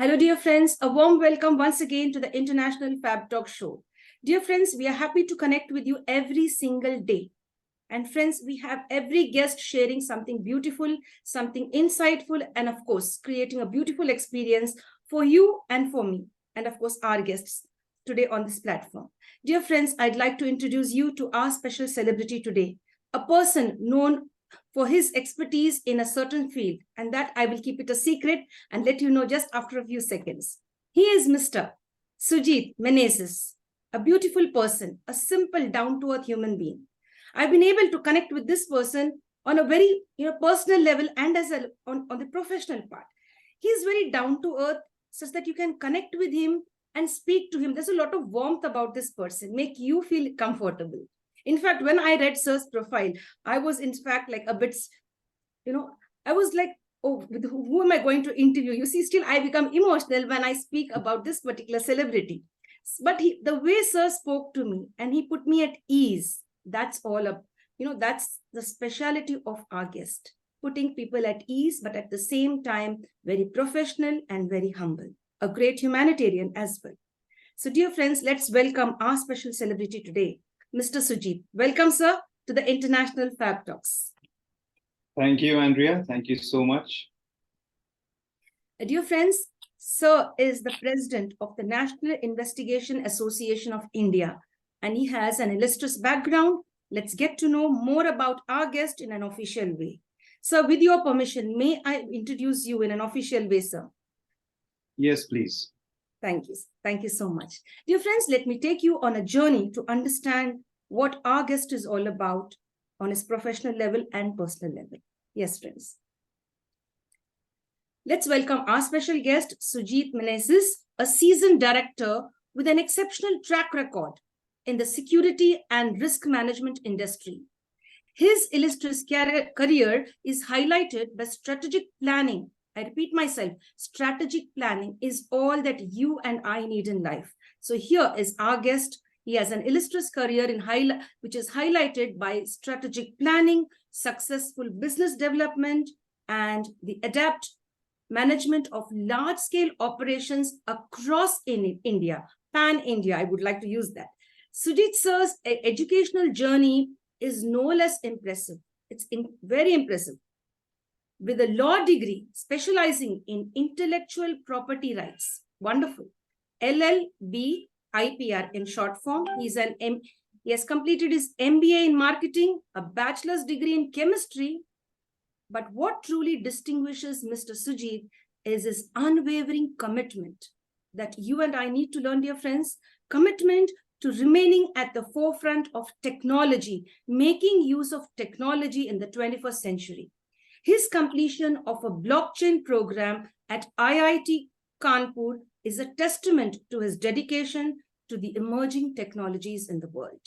Hello, dear friends. A warm welcome once again to the International Fabtalks show. Dear friends, we are happy to connect with you every single day. And friends, we have every guest sharing something beautiful, something insightful, and of course, creating a beautiful experience for you and for me, and of course, our guests today on this platform. Dear friends, I'd like to introduce you to our special celebrity today, a person known for his expertise in a certain field, and that I will keep it a secret and let you know just after a few seconds. He is Mr. Sujeet Menezes, a beautiful person, a simple, down-to-earth human being. I've been able to connect with this person on a very personal level and as on the professional part. He is very down-to-earth, such that you can connect with him and speak to him. There's a lot of warmth about this person, make you feel comfortable. In fact, when I read Sir's profile, I was in fact like a bit, I was like, oh, who am I going to interview? You see, still I become emotional when I speak about this particular celebrity. But the way Sir spoke to me and he put me at ease, that's all up. That's the speciality of our guest, putting people at ease, but at the same time, very professional and very humble, a great humanitarian as well. So dear friends, let's welcome our special celebrity today, Mr. Sujeet. Welcome, sir, to the International Fabtalks. Thank you, Andrea. Thank you so much. Dear friends, Sir is the president of the National Investigation Association of India, and he has an illustrious background. Let's get to know more about our guest in an official way. Sir, with your permission, may I introduce you in an official way, sir? Yes, please. Thank you. Thank you so much. Dear friends, let me take you on a journey to understand what our guest is all about on his professional level and personal level. Yes, friends. Let's welcome our special guest, Sujeet Menezes, a seasoned director with an exceptional track record in the security and risk management industry. His illustrious career is highlighted by strategic planning. I repeat myself, strategic planning is all that you and I need in life. So here is our guest. He has an illustrious career which is highlighted by strategic planning, successful business development, and the adept management of large-scale operations across India, pan-India, I would like to use that. Sujeet sir's educational journey is no less impressive. It's very impressive. With a law degree specializing in intellectual property rights. Wonderful. LLB-IPR in short form. He has completed his MBA in marketing, a bachelor's degree in chemistry. But what truly distinguishes Mr. Sujeet is his unwavering commitment that you and I need to learn, dear friends. Commitment to remaining at the forefront of technology, making use of technology in the 21st century. His completion of a blockchain program at IIT Kanpur is a testament to his dedication to the emerging technologies in the world.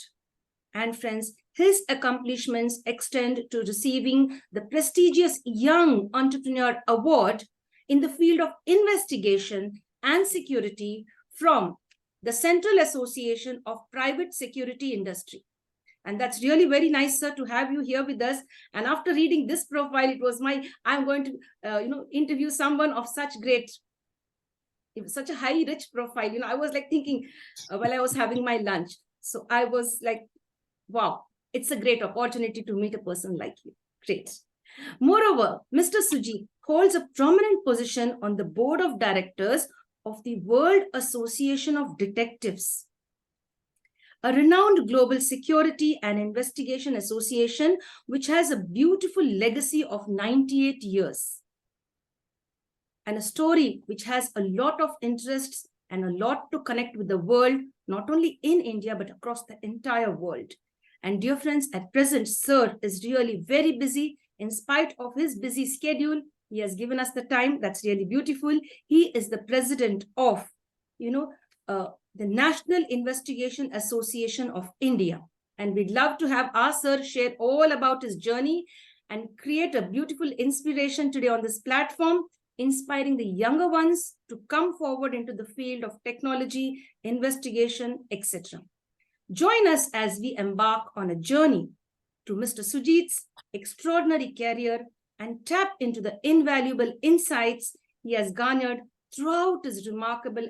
And friends, his accomplishments extend to receiving the prestigious Young Entrepreneur Award in the field of investigation and security from the Central Association of Private Security Industry. And that's really very nice, sir, to have you here with us. And after reading this profile, it was I'm going to, interview someone of such a high, rich profile. I was like thinking while I was having my lunch. So I was like, wow, it's a great opportunity to meet a person like you. Great. Moreover, Mr. Sujeet holds a prominent position on the board of directors of the World Association of Detectives, a renowned global security and investigation association, which has a beautiful legacy of 98 years. And a story which has a lot of interests and a lot to connect with the world, not only in India, but across the entire world. And dear friends, at present, Sir is really very busy. In spite of his busy schedule, he has given us the time. That's really beautiful. He is the president of, the National Investigation Association of India. And we'd love to have our Sir share all about his journey and create a beautiful inspiration today on this platform, inspiring the younger ones to come forward into the field of technology, investigation, etc. Join us as we embark on a journey to Mr. Sujeet's extraordinary career and tap into the invaluable insights he has garnered Throughout his remarkable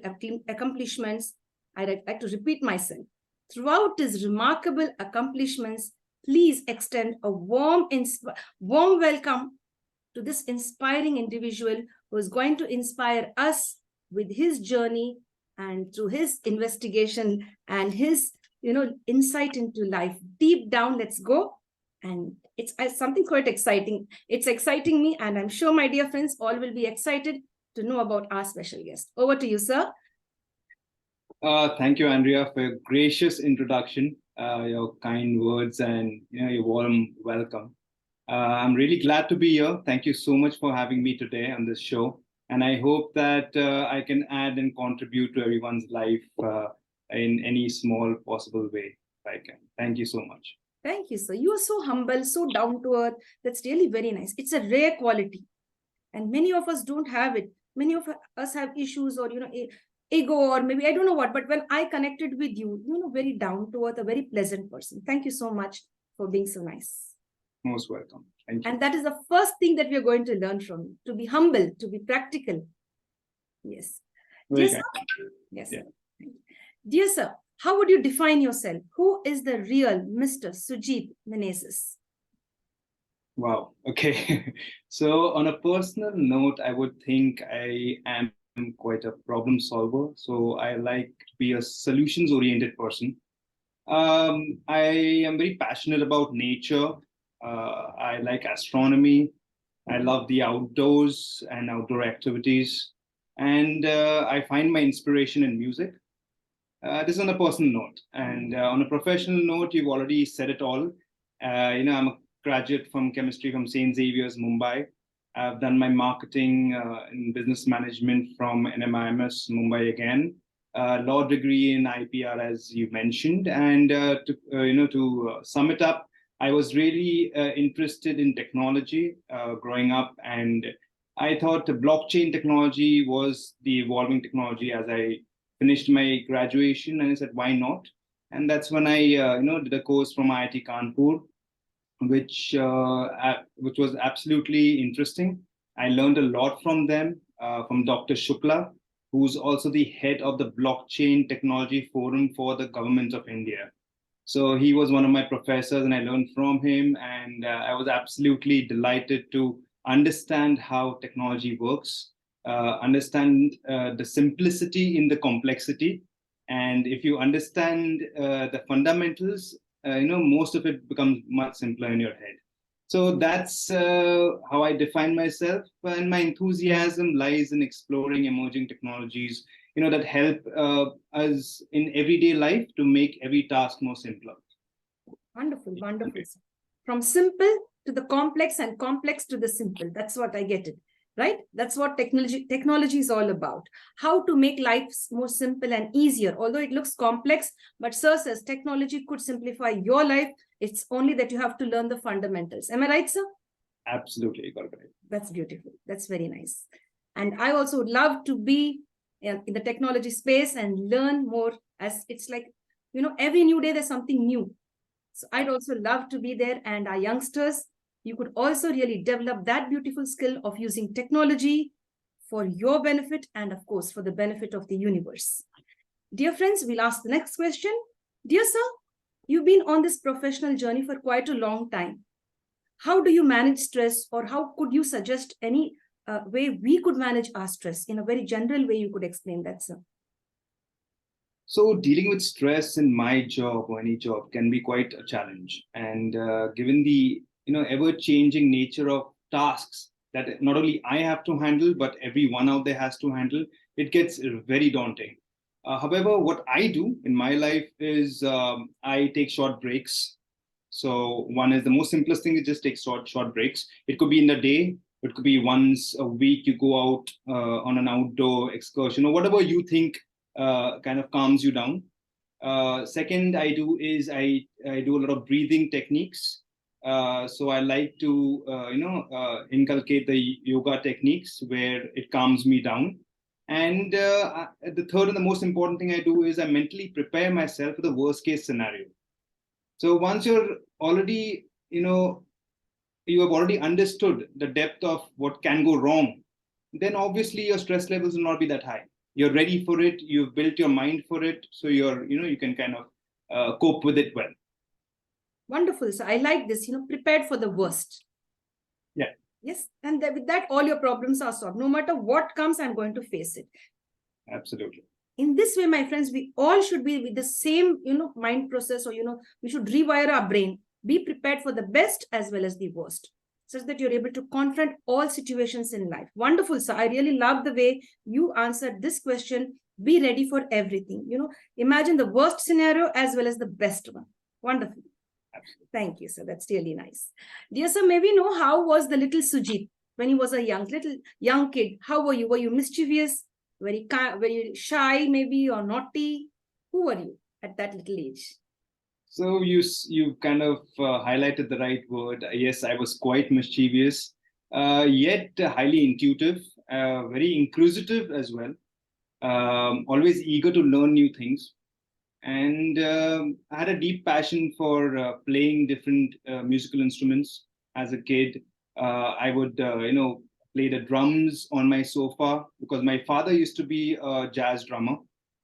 accomplishments, I'd like to repeat myself. Throughout his remarkable accomplishments, please extend a warm welcome to this inspiring individual who is going to inspire us with his journey and through his investigation and his insight into life. Deep down, let's go. And it's something quite exciting. It's exciting me, and I'm sure my dear friends all will be excited to know about our special guest. Over to you, sir. Thank you, Andrea, for your gracious introduction, your kind words, and your warm welcome. I'm really glad to be here. Thank you so much for having me today on this show. And I hope that I can add and contribute to everyone's life in any small possible way I can. Thank you so much. Thank you, sir. You are so humble, so down to earth. That's really very nice. It's a rare quality. And many of us don't have it. Many of us have issues or, ego or maybe I don't know what. But when I connected with you, very down to earth, a very pleasant person. Thank you so much for being so nice. Most welcome. Thank you. And that is the first thing that we are going to learn from you, to be humble, to be practical. Yes. Dear sir, yes. Yeah. Dear sir, how would you define yourself? Who is the real Mr. Sujeet Menezes? Wow. Okay. So on a personal note, I would think I am quite a problem solver. So I like to be a solutions-oriented person. I am very passionate about nature. I like astronomy. I love the outdoors and outdoor activities. And I find my inspiration in music. This is on a personal note. And on a professional note, you've already said it all. I'm a graduate from chemistry from St. Xavier's, Mumbai. I've done my marketing in business management from NMIMS, Mumbai again. Law degree in IPR, as you mentioned. And to sum it up, I was really interested in technology growing up, and I thought the blockchain technology was the evolving technology as I finished my graduation, and I said, why not? And that's when I did a course from IIT Kanpur, which was absolutely interesting. I learned a lot from them, from Dr. Shukla, who's also the head of the Blockchain Technology Forum for the Government of India. So he was one of my professors, and I learned from him. And I was absolutely delighted to understand how technology works, understand the simplicity in the complexity. And if you understand the fundamentals, most of it becomes much simpler in your head. So that's how I define myself. And my enthusiasm lies in exploring emerging technologies, that help us in everyday life to make every task more simpler. Wonderful, wonderful. From simple to the complex and complex to the simple. That's what I get it, right? That's what technology is all about. How to make life more simple and easier. Although it looks complex, but sir says technology could simplify your life. It's only that you have to learn the fundamentals. Am I right, sir? Absolutely, got it right. That's beautiful. That's very nice. And I also would love to be in the technology space and learn more, as it's like, every new day there's something new. So I'd also love to be there. And our youngsters, you could also really develop that beautiful skill of using technology for your benefit and, of course, for the benefit of the universe. Dear friends, we'll ask the next question. Dear sir, you've been on this professional journey for quite a long time. How do you manage stress, or how could you suggest any way we could manage our stress? In a very general way, you could explain that, sir. So dealing with stress in my job or any job can be quite a challenge. And given the ever-changing nature of tasks that not only I have to handle, but everyone out there has to handle, it gets very daunting. However, what I do in my life is I take short breaks. So one is the most simplest thing is just take short breaks. It could be in the day. It could be once a week you go out on an outdoor excursion or whatever you think kind of calms you down. Second, I do is I do a lot of breathing techniques. So I like to inculcate the yoga techniques where it calms me down. And the third and the most important thing I do is I mentally prepare myself for the worst case scenario. So once you're already, you have already understood the depth of what can go wrong, then obviously your stress levels will not be that high. You're ready for it. You've built your mind for it. So you can kind of cope with it well. Wonderful. So I like this, prepared for the worst. Yeah. Yes. And with that, all your problems are solved. No matter what comes, I'm going to face it. Absolutely. In this way, my friends, we all should be with the same, mind process, or, we should rewire our brain, be prepared for the best as well as the worst, such that you're able to confront all situations in life. Wonderful. So I really love the way you answered this question. Be ready for everything. Imagine the worst scenario as well as the best one. Wonderful. Absolutely. Thank you, sir. That's really nice. Dear sir, may we know how was the little Sujeet when he was a young kid? How were you? Were you mischievous, very shy, maybe, or naughty? Who were you at that little age? So you kind of highlighted the right word. Yes, I was quite mischievous, yet highly intuitive, very inquisitive as well. Always eager to learn new things. And I had a deep passion for playing different musical instruments as a kid. I would, play the drums on my sofa because my father used to be a jazz drummer.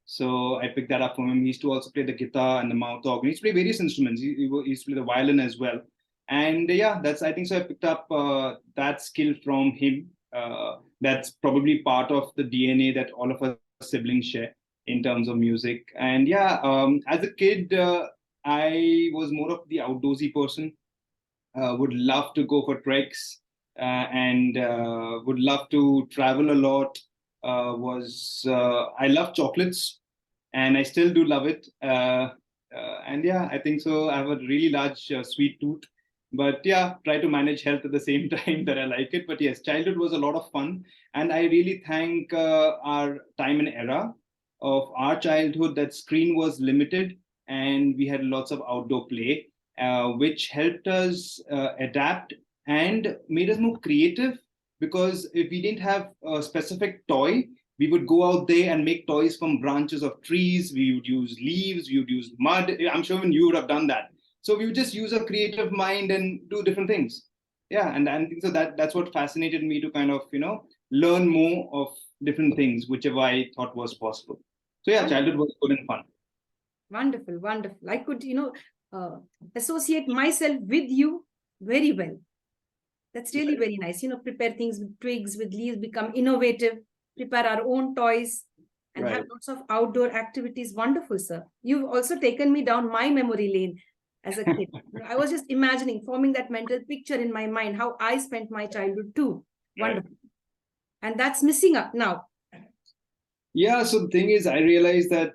So I picked that up from him. He used to also play the guitar and the mouth organ. He used to play various instruments. He used to play the violin as well. And yeah, I think so. I picked up that skill from him. That's probably part of the DNA that all of us siblings share in terms of music. And yeah, as a kid, I was more of the outdoorsy person. Would love to go for treks and would love to travel a lot. I love chocolates, and I still do love it. And yeah, I think so. I have a really large sweet tooth, but yeah, try to manage health at the same time that I like it. But yes, childhood was a lot of fun, and I really thank our time and era of our childhood that screen was limited and we had lots of outdoor play, which helped us adapt and made us more creative. Because if we didn't have a specific toy, we would go out there and make toys from branches of trees. We would use leaves, we would use mud. I'm sure even you would have done that. So we would just use a creative mind and do different things. Yeah, and so that's what fascinated me to kind of learn more of different things, whichever I thought was possible. So yeah, childhood was good and fun. Wonderful, wonderful. I could, associate myself with you very well. That's really very nice. Prepare things with twigs, with leaves, become innovative, prepare our own toys, and have lots of outdoor activities. Wonderful, sir. You've also taken me down my memory lane as a kid. I was just imagining, forming that mental picture in my mind, how I spent my childhood too. Wonderful. And that's missing up now. Yeah, so the thing is, I realized that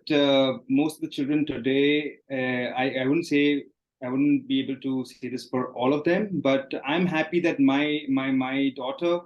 most of the children today, I wouldn't say, I wouldn't be able to say this for all of them, but I'm happy that my daughter,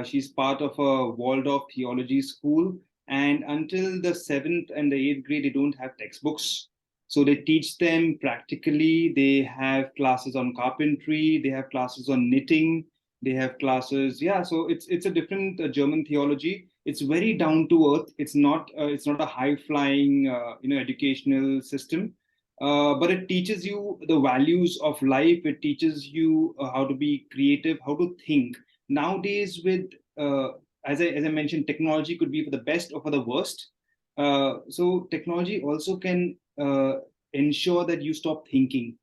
she's part of a Waldorf theology school, and until the 7th and the 8th grade, they don't have textbooks. So they teach them practically. They have classes on carpentry. They have classes on knitting. They have classes. Yeah, so it's a different German theology. It's very down to earth. It's not a high flying educational system, but it teaches you the values of life. It teaches you how to be creative, how to think. Nowadays, with as I mentioned, technology could be for the best or for the worst. So technology also can ensure that you stop thinking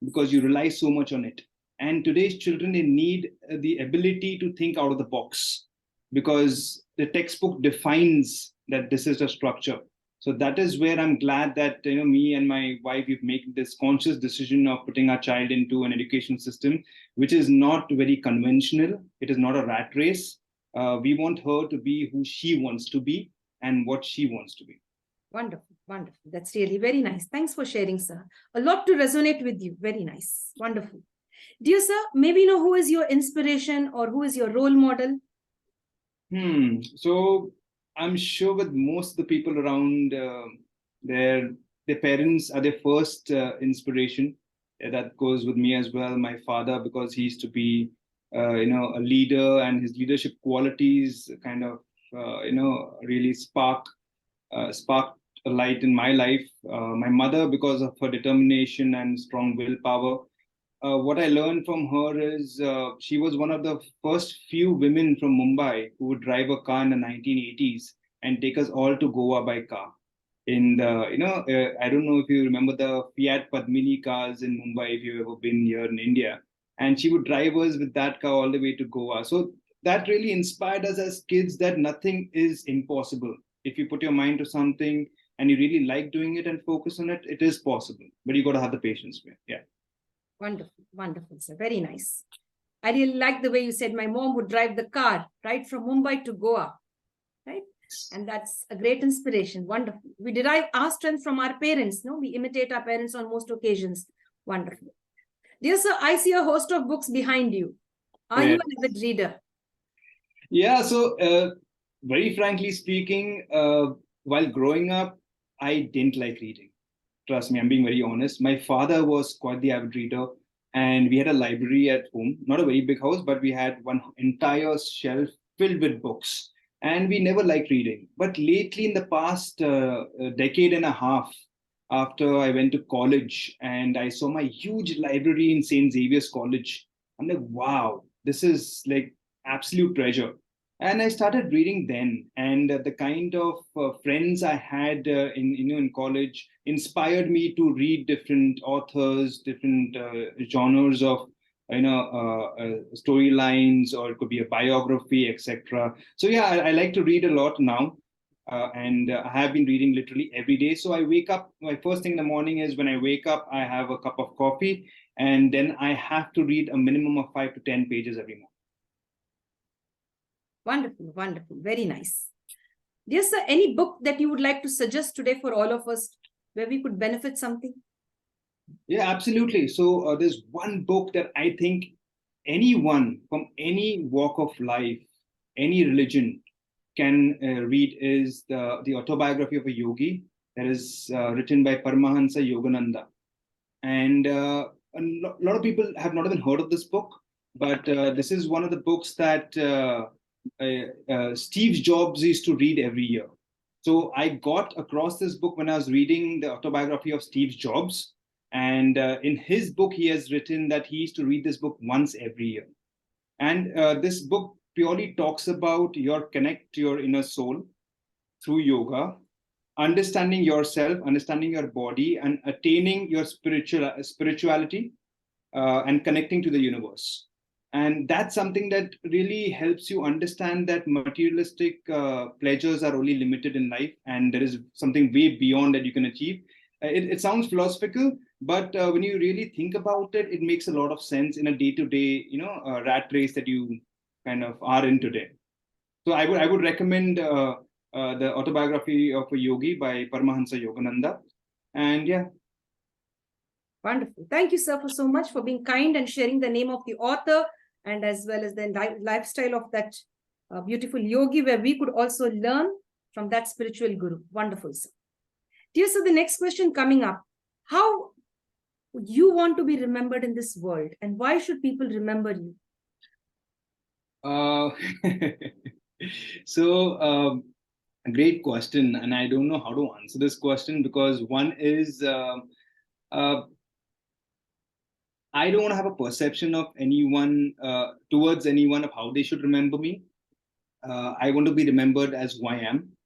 because you rely so much on it. And today's children, they need the ability to think out of the box because the textbook defines that this is the structure. So that is where I'm glad that me and my wife, we've made this conscious decision of putting our child into an education system which is not very conventional. It is not a rat race. We want her to be who she wants to be and what she wants to be. Wonderful, wonderful. That's really very nice. Thanks for sharing, sir. A lot to resonate with you. Very nice. Wonderful. Dear sir, maybe know who is your inspiration or who is your role model? So I'm sure with most of the people around, their parents are their first inspiration. That goes with me as well. My father, because he used to be, a leader, and his leadership qualities kind of, really sparked a light in my life. My mother, because of her determination and strong willpower. what I learned from her is she was one of the first few women from Mumbai who would drive a car in the 1980s and take us all to Goa by car. In the, I don't know if you remember the Fiat Padmini cars in Mumbai, if you've ever been here in India. And she would drive us with that car all the way to Goa. So that really inspired us as kids that nothing is impossible. If you put your mind to something and you really like doing it and focus on it, it is possible. But you got to have the patience. Yeah. Wonderful, wonderful, sir. Very nice. I really like the way you said my mom would drive the car right from Mumbai to Goa, right? And that's a great inspiration. Wonderful. We derive our strength from our parents. No, we imitate our parents on most occasions. Wonderful. Dear sir, I see a host of books behind you. Are you an avid reader? Yeah. So, very frankly speaking, while growing up, I didn't like reading. Trust me, I'm being very honest. My father was quite the avid reader, and we had a library at home, not a very big house, but we had one entire shelf filled with books. And we never liked reading. But lately, in the past decade and a half, after I went to college and I saw my huge library in St. Xavier's College, I'm like, wow, this is like absolute treasure. And I started reading then, and the kind of friends I had in college inspired me to read different authors, different genres of storylines, or it could be a biography, etc. So yeah, I like to read a lot now, and I have been reading literally every day. So I wake up. My first thing in the morning is when I wake up, I have a cup of coffee, and then I have to read a minimum of 5 to 10 pages every morning. Wonderful, wonderful. Very nice. Dear sir, any book that you would like to suggest today for all of us where we could benefit something? Yeah, absolutely. So there's one book that I think anyone from any walk of life, any religion can read is the autobiography of a yogi that is written by Paramahansa Yogananda. And a lot of people have not even heard of this book, but this is one of the books that Steve Jobs used to read every year. So I got across this book when I was reading the autobiography of Steve Jobs. And in his book, he has written that he used to read this book once every year. And this book purely talks about your connect to your inner soul through yoga, understanding yourself, understanding your body, and attaining your spirituality and connecting to the universe. And that's something that really helps you understand that materialistic pleasures are only limited in life, and there is something way beyond that you can achieve. It sounds philosophical, but when you really think about it, it makes a lot of sense in a day-to-day, rat race that you kind of are in today. So I would recommend the autobiography of a yogi by Paramahansa Yogananda, and yeah. Wonderful. Thank you, sir, for so much for being kind and sharing the name of the author and as well as the lifestyle of that beautiful yogi, where we could also learn from that spiritual guru. Wonderful, sir. Dear sir, the next question coming up: how you want to be remembered in this world, and why should people remember you? So a great question, and I don't know how to answer this question, because one is I don't want to have a perception of anyone towards anyone of how they should remember me. I want to be remembered as who I am.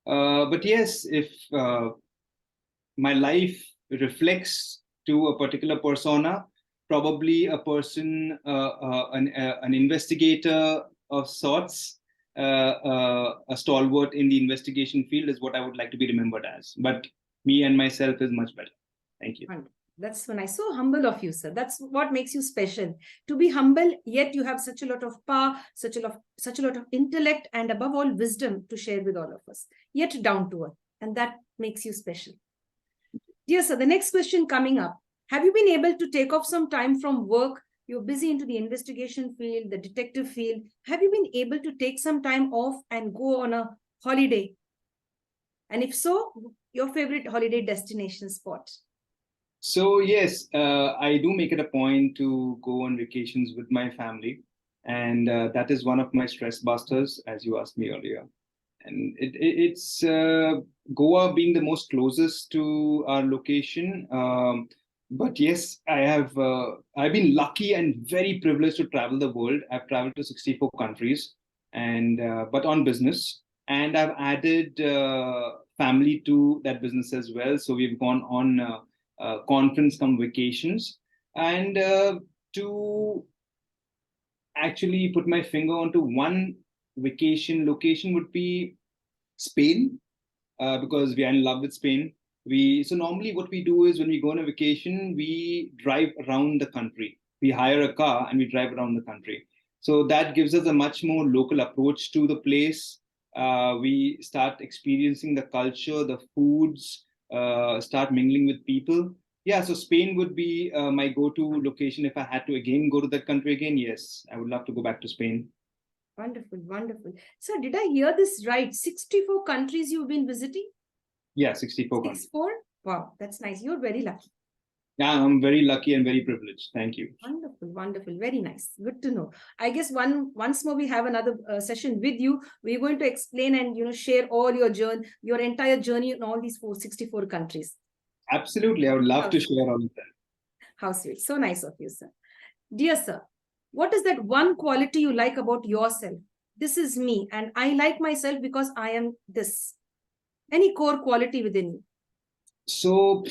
But yes, if my life reflects to a particular persona, probably a person, an investigator of sorts, a stalwart in the investigation field is what I would like to be remembered as. But me and myself is much better. Thank you. That's when I so humble of you, sir. That's what makes you special. To be humble, yet you have such a lot of power, such a lot of intellect, and above all, wisdom to share with all of us. Yet down to earth, and that makes you special. Dear sir, the next question coming up: have you been able to take off some time from work? You're busy into the investigation field, the detective field. Have you been able to take some time off and go on a holiday? And if so, your favorite holiday destination spot? So yes, I do make it a point to go on vacations with my family, and that is one of my stress busters, as you asked me earlier. And it's Goa being the most closest to our location. But yes, I have. I've been lucky and very privileged to travel the world. I've traveled to 64 countries, and but on business, and I've added family to that business as well. So we've gone on conference come vacations, and to actually put my finger onto one vacation location would be Spain, because we are in love with Spain. So normally what we do is when we go on a vacation, we drive around the country. We hire a car and we drive around the country. So that gives us a much more local approach to the place. We start experiencing the culture, the foods, start mingling with people. Yeah, so Spain would be my go-to location if I had to again go to that country again. Yes, I would love to go back to Spain. Wonderful, wonderful. So did I hear this right? 64 countries you've been visiting? Yeah, 64 countries. 64? Wow, that's nice. You're very lucky. Yeah, I'm very lucky and very privileged. Thank you. Wonderful, wonderful. Very nice. Good to know. I guess once more we have another session with you. We're going to explain and share all your journey, your entire journey in all these 64 countries. Absolutely. I would love to share all of that. How sweet. So nice of you, sir. Dear sir, what is that one quality you like about yourself? This is me, and I like myself because I am this. Any core quality within you? So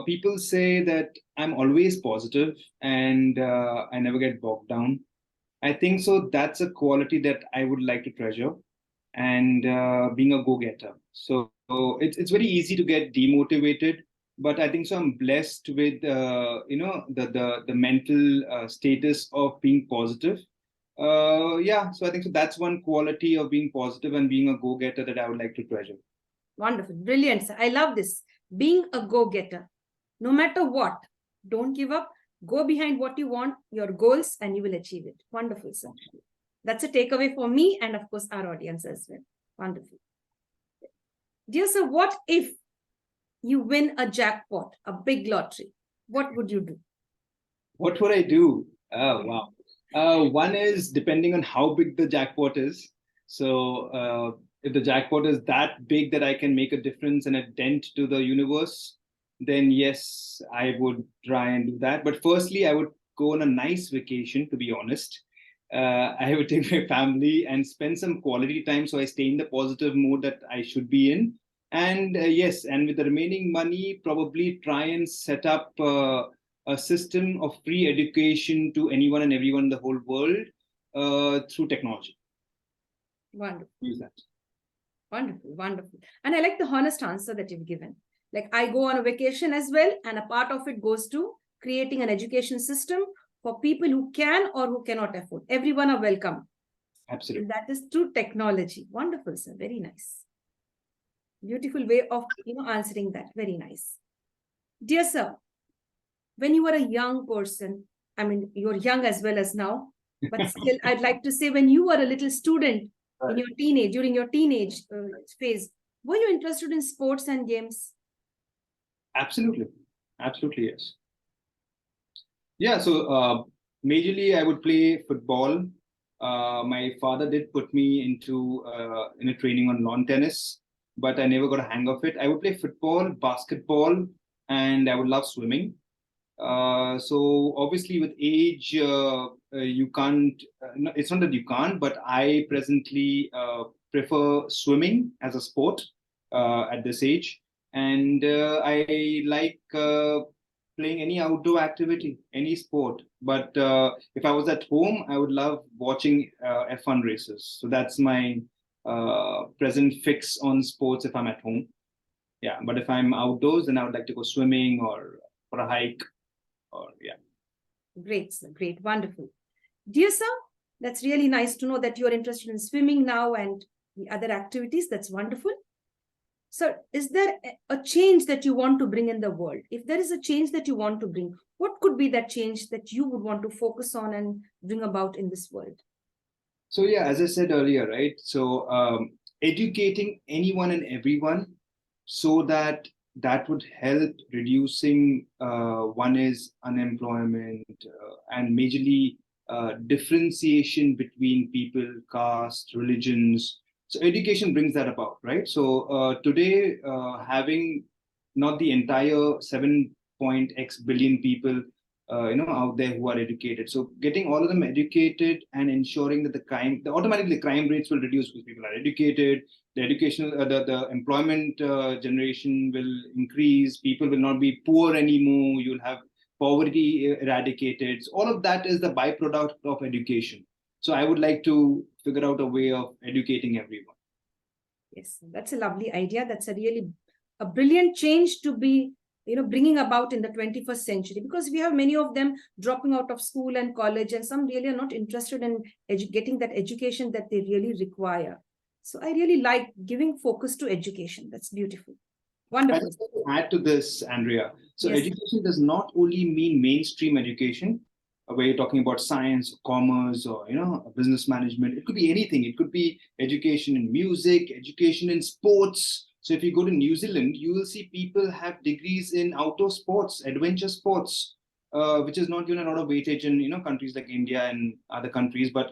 people say that I'm always positive and I never get bogged down. I think so. That's a quality that I would like to treasure, and being a go-getter. So it's very easy to get demotivated, but I think so. I'm blessed with the mental status of being positive. Yeah, so I think so. That's one quality of being positive and being a go-getter that I would like to treasure. Wonderful, brilliant, sir. I love this. Being a go-getter, no matter what, don't give up. Go behind what you want, your goals, and you will achieve it. Wonderful, sir. That's a takeaway for me and, of course, our audience as well. Wonderful. Dear sir, what if you win a jackpot, a big lottery? What would you do? What would I do? Oh, wow. One is depending on how big the jackpot is. So if the jackpot is that big that I can make a difference and a dent to the universe, then yes, I would try and do that. But firstly, I would go on a nice vacation, to be honest. I would take my family and spend some quality time so I stay in the positive mode that I should be in. And yes, and with the remaining money, probably try and set up a system of free education to anyone and everyone in the whole world through technology. Wonderful. Use that. Wonderful, wonderful. And I like the honest answer that you've given. Like I go on a vacation as well, and a part of it goes to creating an education system for people who can or who cannot afford. Everyone are welcome. Absolutely. And that is through technology. Wonderful, sir. Very nice. Beautiful way of answering that. Very nice. Dear sir, when you were a young person, I mean, you're young as well as now, but still, I'd like to say when you were a little student in your during your teenage phase, were you interested in sports and games? Absolutely. Absolutely, yes. Yeah, so majorly I would play football. My father did put me into in a training on lawn tennis, but I never got a hang of it. I would play football, basketball, and I would love swimming. So obviously with age, you can't, no, it's not that you can't, but I presently prefer swimming as a sport at this age. And I like playing any outdoor activity, any sport. But if I was at home, I would love watching F1 races. So that's my present fix on sports if I'm at home. Yeah, but if I'm outdoors, then I would like to go swimming or for a hike. Or yeah. Great, sir. Great. Wonderful. Dear sir, that's really nice to know that you're interested in swimming now and the other activities. That's wonderful. So is there a change that you want to bring in the world? If there is a change that you want to bring, what could be that change that you would want to focus on and bring about in this world? So yeah, as I said earlier, right? So educating anyone and everyone so that would help reducing one is unemployment and majorly differentiation between people, caste, religions. So education brings that about, right? So today, having not the entire 7 point X billion people out there who are educated. So getting all of them educated and ensuring that automatically the crime rates will reduce because people are educated, the educational, the employment generation will increase, people will not be poor anymore, you'll have poverty eradicated. So all of that is the byproduct of education. So I would like to figure out a way of educating everyone. Yes, that's a lovely idea. That's a brilliant change to be bringing about in the 21st century, because we have many of them dropping out of school and college, and some really are not interested in getting that education that they really require. So I really like giving focus to education. That's beautiful. Wonderful. I'd like to add to this, Andrea. So Yes. education does not only mean mainstream education, where you're talking about science, commerce, or business management. It could be anything. It could be education in music, education in sports. So if you go to New Zealand, you will see people have degrees in outdoor sports, adventure sports, which is not given a lot of weightage in countries like India and other countries. But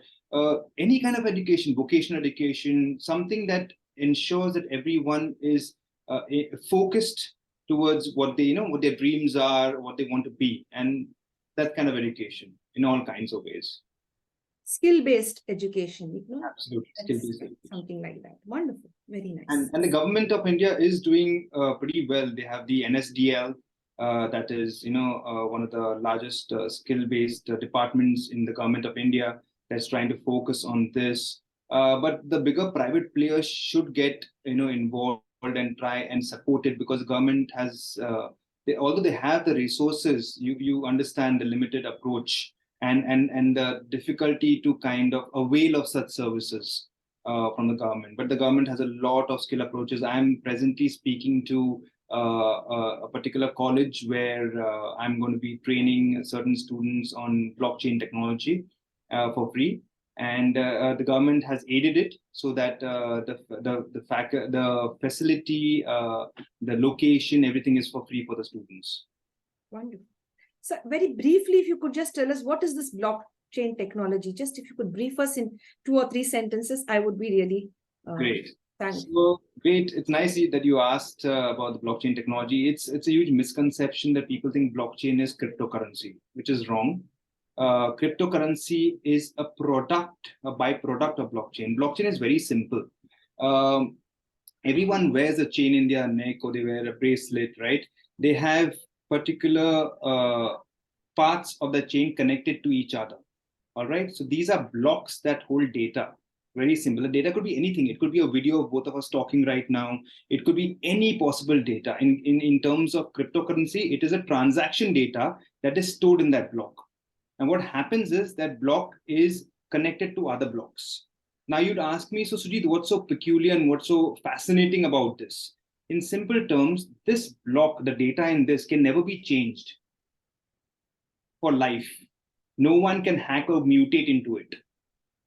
any kind of education, vocational education, something that ensures that everyone is focused towards what what their dreams are, what they want to be, and that kind of education in all kinds of ways. Skill-based education, Absolutely, skill-based education. Something like that. Wonderful, very nice. And the government of India is doing pretty well. They have the NSDL, that is one of the largest skill-based departments in the government of India that's trying to focus on this. But the bigger private players should get involved and try and support it, because the government has although they have the resources, you understand the limited approach and the difficulty to kind of avail of such services from the government. But the government has a lot of skill approaches. I'm presently speaking to a particular college where I'm going to be training certain students on blockchain technology for free. And the government has aided it so that the facility, the location, everything is for free for the students. Wonderful. So very briefly, if you could just tell us, what is this blockchain technology? Just if you could brief us in 2 or 3 sentences, I would be really great. Thanks. So great. It's nice that you asked about the blockchain technology. It's a huge misconception that people think blockchain is cryptocurrency, which is wrong. Cryptocurrency is a byproduct of blockchain. Blockchain is very simple. Everyone wears a chain in their neck, or they wear a bracelet, right? They have particular parts of the chain connected to each other. All right. So these are blocks that hold data. Very simple. The data could be anything. It could be a video of both of us talking right now. It could be any possible data. In terms of cryptocurrency, it is a transaction data that is stored in that block. And what happens is that block is connected to other blocks. Now you'd ask me, so Sujeet, what's so peculiar and what's so fascinating about this? In simple terms, this block, the data in this, can never be changed for life. No one can hack or mutate into it.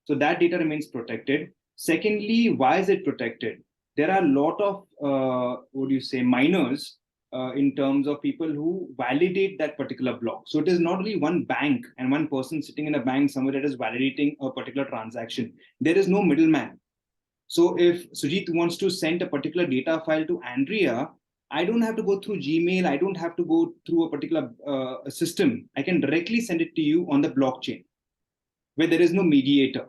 So that data remains protected. Secondly, why is it protected? There are a lot of, miners in terms of people who validate that particular block. So it is not only one bank and one person sitting in a bank somewhere that is validating a particular transaction. There is no middleman. So if Sujeet wants to send a particular data file to Andrea, I don't have to go through Gmail. I don't have to go through a particular system. I can directly send it to you on the blockchain, where there is no mediator.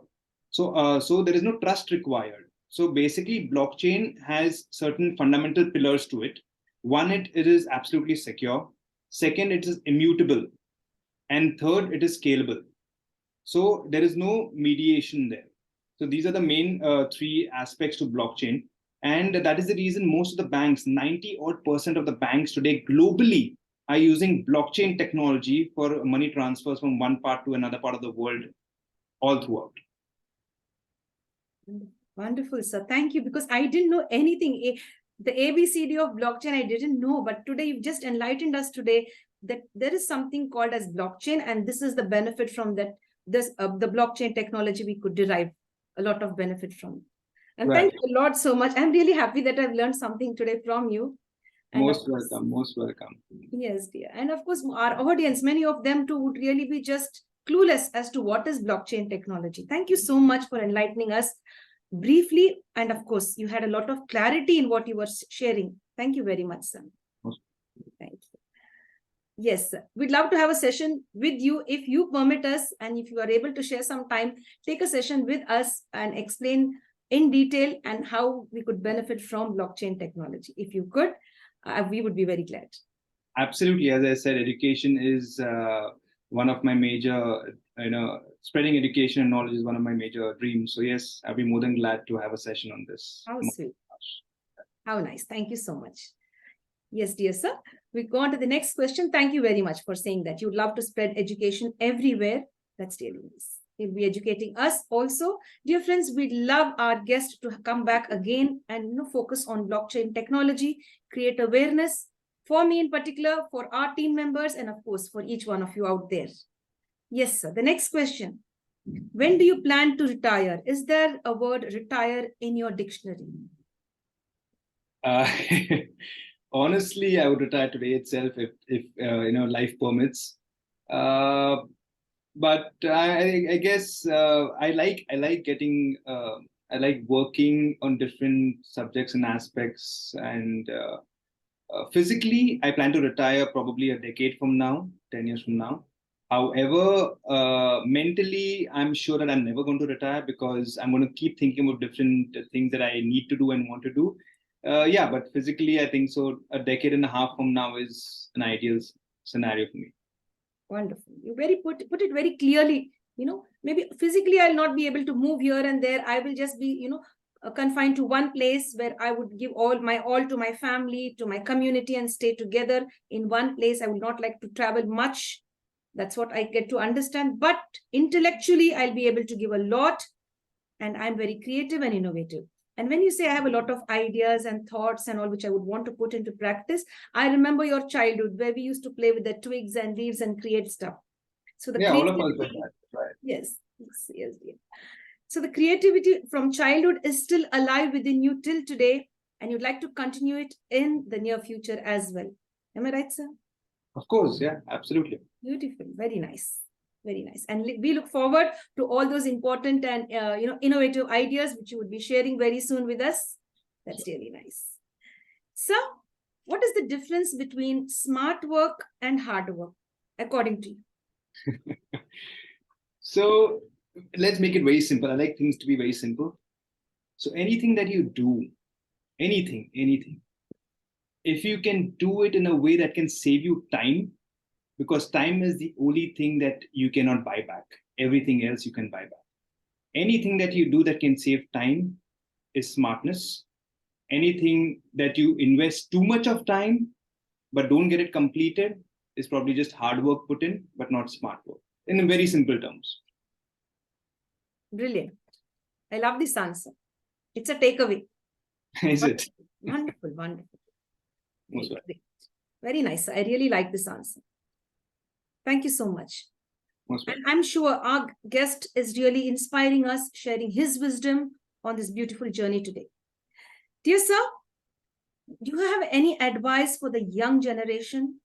So there is no trust required. So basically, blockchain has certain fundamental pillars to it. One, it is absolutely secure. Second, it is immutable. And third, it is scalable. So there is no mediation there. So these are the main 3 aspects to blockchain. And that is the reason most of the banks, 90% of the banks today globally, are using blockchain technology for money transfers from one part to another part of the world, all throughout. Wonderful, sir. Thank you, because I didn't know anything. The ABCD of blockchain, I didn't know, but today you've just enlightened us today that there is something called as blockchain, and this is the benefit from that. The blockchain technology we could derive a lot of benefit from. And right. Thank you a lot so much. I'm really happy that I've learned something today from you. And most welcome, most welcome. Yes, dear. And of course, our audience, many of them too would really be just clueless as to what is blockchain technology. Thank you so much for enlightening us briefly. And of course, you had a lot of clarity in what you were sharing. Thank you very much, sir. Thank you. Yes, sir. We'd love to have a session with you if you permit us, and if you are able to share some time, take a session with us and explain in detail and how we could benefit from blockchain technology. If you could, we would be very glad. Absolutely. As I said, education is one of my major, spreading education and knowledge is one of my major dreams. So yes, I'll be more than glad to have a session on this. How sweet. How nice. Thank you so much. Yes, dear sir. We go on to the next question. Thank you very much for saying that you'd love to spread education everywhere. That's really nice. You'll be educating us also. Dear friends, we'd love our guest to come back again and focus on blockchain technology, create awareness for me in particular, for our team members, and of course, for each one of you out there. Yes, sir. The next question. When do you plan to retire? Is there a word retire in your dictionary? Honestly, I would retire today itself if life permits. But I guess I like getting I like working on different subjects and aspects. And physically, I plan to retire probably a decade from now, 10 years from now. However, mentally, I'm sure that I'm never going to retire because I'm going to keep thinking about different things that I need to do and want to do. Yeah, but physically, I think so. A decade and a half from now is an ideal scenario for me. Wonderful. You put it very clearly. Maybe physically I'll not be able to move here and there. I will just be, confined to one place where I would give all to my family, to my community, and stay together in one place. I would not like to travel much. That's what I get to understand. But intellectually, I'll be able to give a lot. And I'm very creative and innovative. And when you say I have a lot of ideas and thoughts and all which I would want to put into practice, I remember your childhood where we used to play with the twigs and leaves and create stuff. So the all of us do that, right? Yes. So the creativity from childhood is still alive within you till today, and you'd like to continue it in the near future as well. Am I right, sir? Of course, yeah, absolutely. Beautiful, very nice. Very nice. And we look forward to all those important and innovative ideas which you would be sharing very soon with us. That's really nice. So, what is the difference between smart work and hard work, according to you? So, let's make it very simple. I like things to be very simple. So, anything that you do, anything, if you can do it in a way that can save you time, because time is the only thing that you cannot buy back. Everything else you can buy back. Anything that you do that can save time is smartness. Anything that you invest too much of time but don't get it completed is probably just hard work put in, but not smart work. In very simple terms. Brilliant. I love this answer. It's a takeaway. Is it? Wonderful. Most welcome. Very nice. I really like this answer. Thank you so much. And I'm sure our guest is really inspiring us, sharing his wisdom on this beautiful journey today. Dear sir, do you have any advice for the young generation?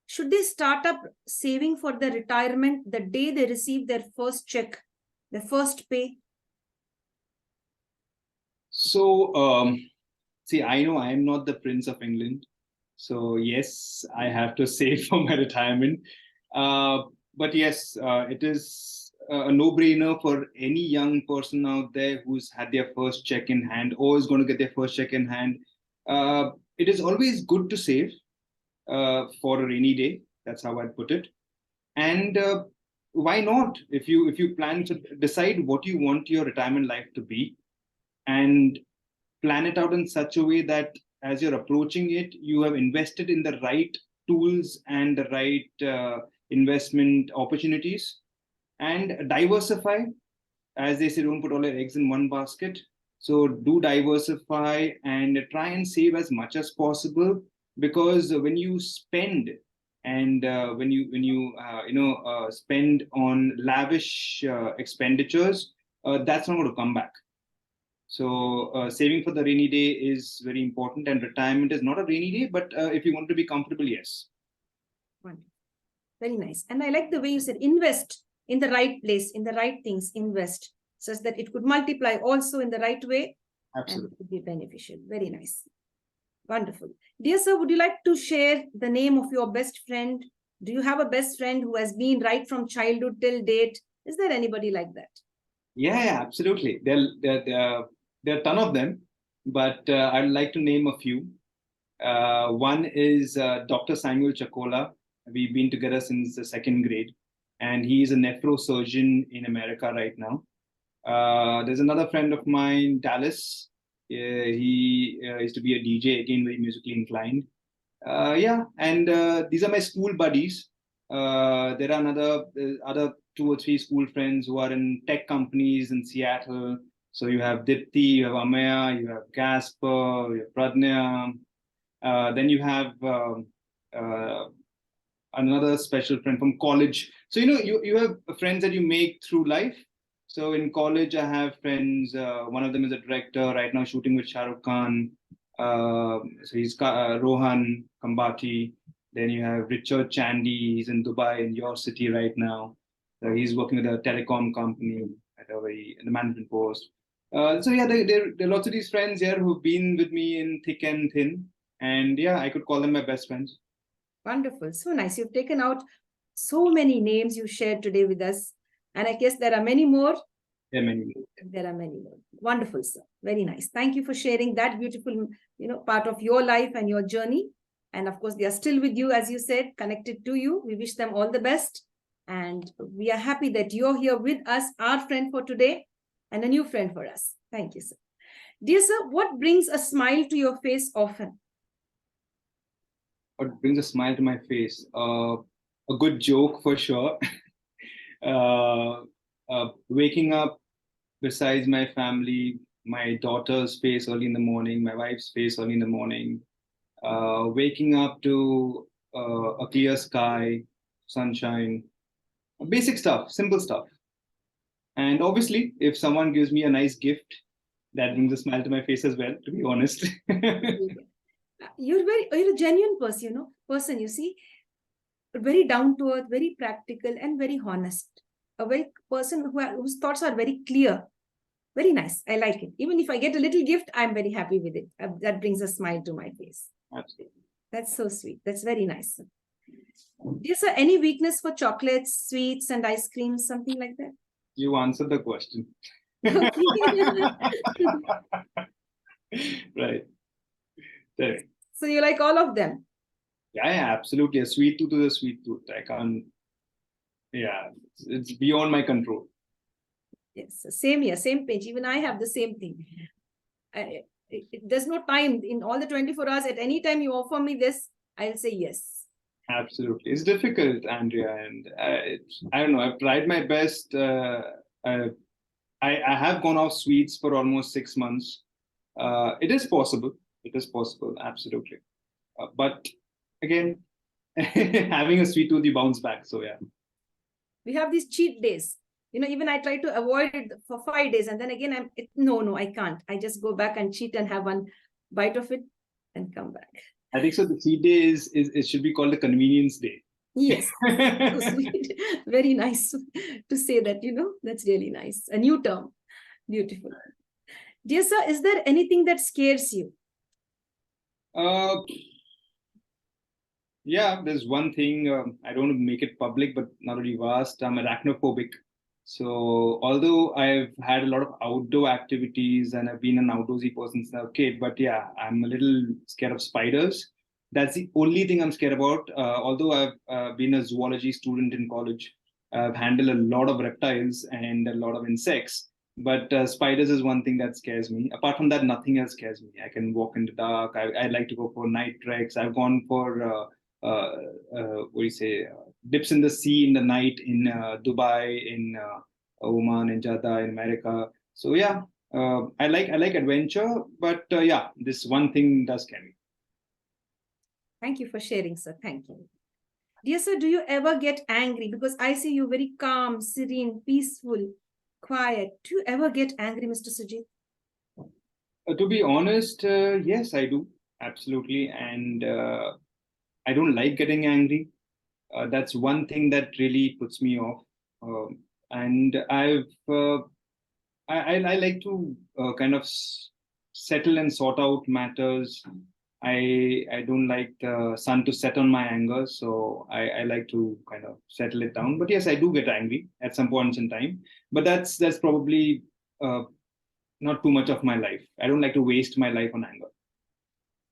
Should they start up saving for their retirement the day they receive their first check, their first pay? So, see, I know I am not the Prince of England. So yes, I have to save for my retirement. But yes, it is a no-brainer for any young person out there who's had their first check in hand or is going to get their first check in hand. It is always good to save for a rainy day. That's how I'd put it. And why not? If you plan to decide what you want your retirement life to be and plan it out in such a way that as you're approaching it, you have invested in the right tools and the right investment opportunities, and diversify. As they say, don't put all your eggs in one basket. So do diversify and try and save as much as possible, because when you spend and when you spend on lavish expenditures, that's not going to come back. So saving for the rainy day is very important, and retirement is not a rainy day, but if you want to be comfortable, yes. Very nice. And I like the way you said invest in the right place, in the right things, invest, such that it could multiply also in the right way. Absolutely. And it could be beneficial. Very nice. Wonderful. Dear sir, would you like to share the name of your best friend Do you have a best friend who has been right from childhood till date? Is there anybody like that? Yeah, absolutely. There are a ton of them, but I'd like to name a few. One is Dr. Samuel Chakola. We've been together since the second grade, and he's a nephrosurgeon in America right now. There's another friend of mine, Dallas. He used to be a DJ, again, very musically inclined. Yeah, and these are my school buddies. There are other two or three school friends who are in tech companies in Seattle. So you have Dipti, you have Amaya, you have Gasper, you have Pradnya. Then you have uh, another special friend from college. So you have friends that you make through life. So in college, I have friends. One of them is a director right now, shooting with Shah Rukh Khan. So he's Rohan Kambati. Then you have Richard Chandy. He's in Dubai, in your city right now. He's working with a telecom company at in the management post. So yeah, there are lots of these friends here who've been with me in thick and thin, and yeah, I could call them my best friends. Wonderful. So nice. You've taken out so many names you shared today with us. And I guess there are many more. There are many more. There are many more. Wonderful, sir. Very nice. Thank you for sharing that beautiful, part of your life and your journey. And of course, they are still with you, as you said, connected to you. We wish them all the best. And we are happy that you're here with us, our friend for today, and a new friend for us. Thank you, sir. Dear sir, what brings a smile to your face often? What brings a smile to my face? A good joke for sure. Waking up besides my family, my daughter's face early in the morning, my wife's face early in the morning, waking up to a clear sky, sunshine, basic stuff, simple stuff. And obviously, if someone gives me a nice gift, that brings a smile to my face as well, to be honest. You're a genuine person, you see, very down to earth, very practical, and very honest. A very person whose thoughts are very clear. Very nice. I like it. Even if I get a little gift, I'm very happy with it. That brings a smile to my face. Absolutely. That's so sweet. That's very nice. Is there any weakness for chocolates, sweets, and ice creams, something like that? You answered the question. Right. Correct. So you like all of them? Yeah, absolutely. A sweet tooth is a sweet tooth. I can't. Yeah, it's beyond my control. Yes, same here, same page. Even I have the same thing. There's no time in all the 24 hours. At any time you offer me this, I'll say yes. Absolutely. It's difficult, Andrea. And I don't know. I've tried my best. I have gone off sweets for almost 6 months. It is possible. It is possible. Absolutely. But again, having a sweet tooth, you bounce back. So yeah. We have these cheat days. Even I try to avoid it for 5 days. And then again, no, I can't. I just go back and cheat and have one bite of it and come back. I think so. The cheat day it should be called the convenience day. Yes. So sweet. Very nice to say that, that's really nice. A new term. Beautiful. Dear sir, is there anything that scares you? Yeah, there's one thing. I don't want to make it public, but now that you've asked, I'm arachnophobic. So although I've had a lot of outdoor activities and I've been an outdoorsy person since I was a kid, but yeah, I'm a little scared of spiders. That's the only thing I'm scared about. Although I've been a zoology student in college, I've handled a lot of reptiles and a lot of insects. But spiders is one thing that scares me. Apart from that, nothing else scares me. I can walk in the dark. I like to go for night treks. I've gone for what do you say, dips in the sea in the night in Dubai, in Oman, in Jeddah, in America. So yeah, I like adventure, but yeah, this one thing does scare me. Thank you for sharing, sir. Thank you. Dear sir, do you ever get angry? Because I see you very calm, serene, peaceful, quiet. Do you ever get angry, Mr. Sujeet? To be honest, yes, I do. Absolutely. And I don't like getting angry. That's one thing that really puts me off. And I like to kind of settle and sort out matters. I don't like the sun to set on my anger, so I like to kind of settle it down. But yes, I do get angry at some points in time. But that's probably not too much of my life. I don't like to waste my life on anger.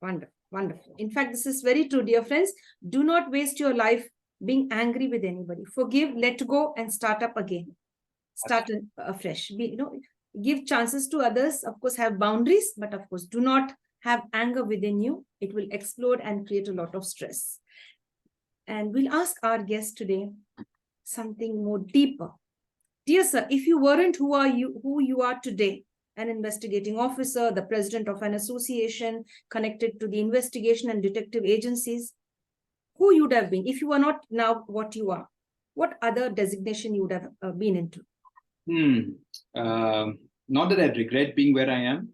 Wonderful, wonderful. In fact, this is very true, dear friends. Do not waste your life being angry with anybody. Forgive, let go, and start up again. Start afresh. Give chances to others. Of course, have boundaries, but of course, do not have anger within you. It will explode and create a lot of stress. And we'll ask our guest today something more deeper. Dear sir, if you weren't who you are today, an investigating officer, the president of an association connected to the investigation and detective agencies, who you would have been if you are not now what you are? What other designation you would have been into? Not that I regret being where I am.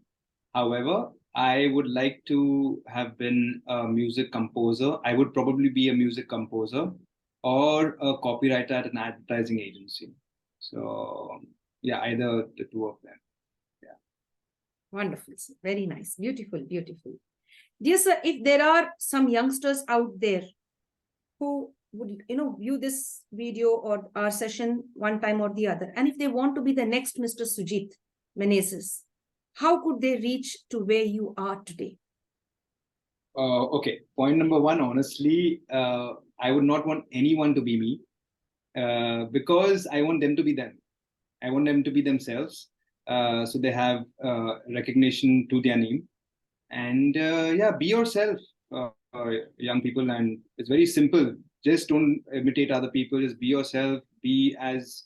However, I would like to have been a music composer. I would probably be a music composer or a copywriter at an advertising agency. So yeah, either the two of them. Yeah. Wonderful. Very nice. Beautiful, beautiful. Dear sir, if there are some youngsters out there who would view this video or our session one time or the other, and if they want to be the next Mr. Sujeet Menezes, how could they reach to where you are today? Okay, point number one, honestly, I would not want anyone to be me because I want them to be them. I want them to be themselves. So they have recognition to their name. And yeah, be yourself, young people. And it's very simple. Just don't imitate other people. Just be yourself. Be as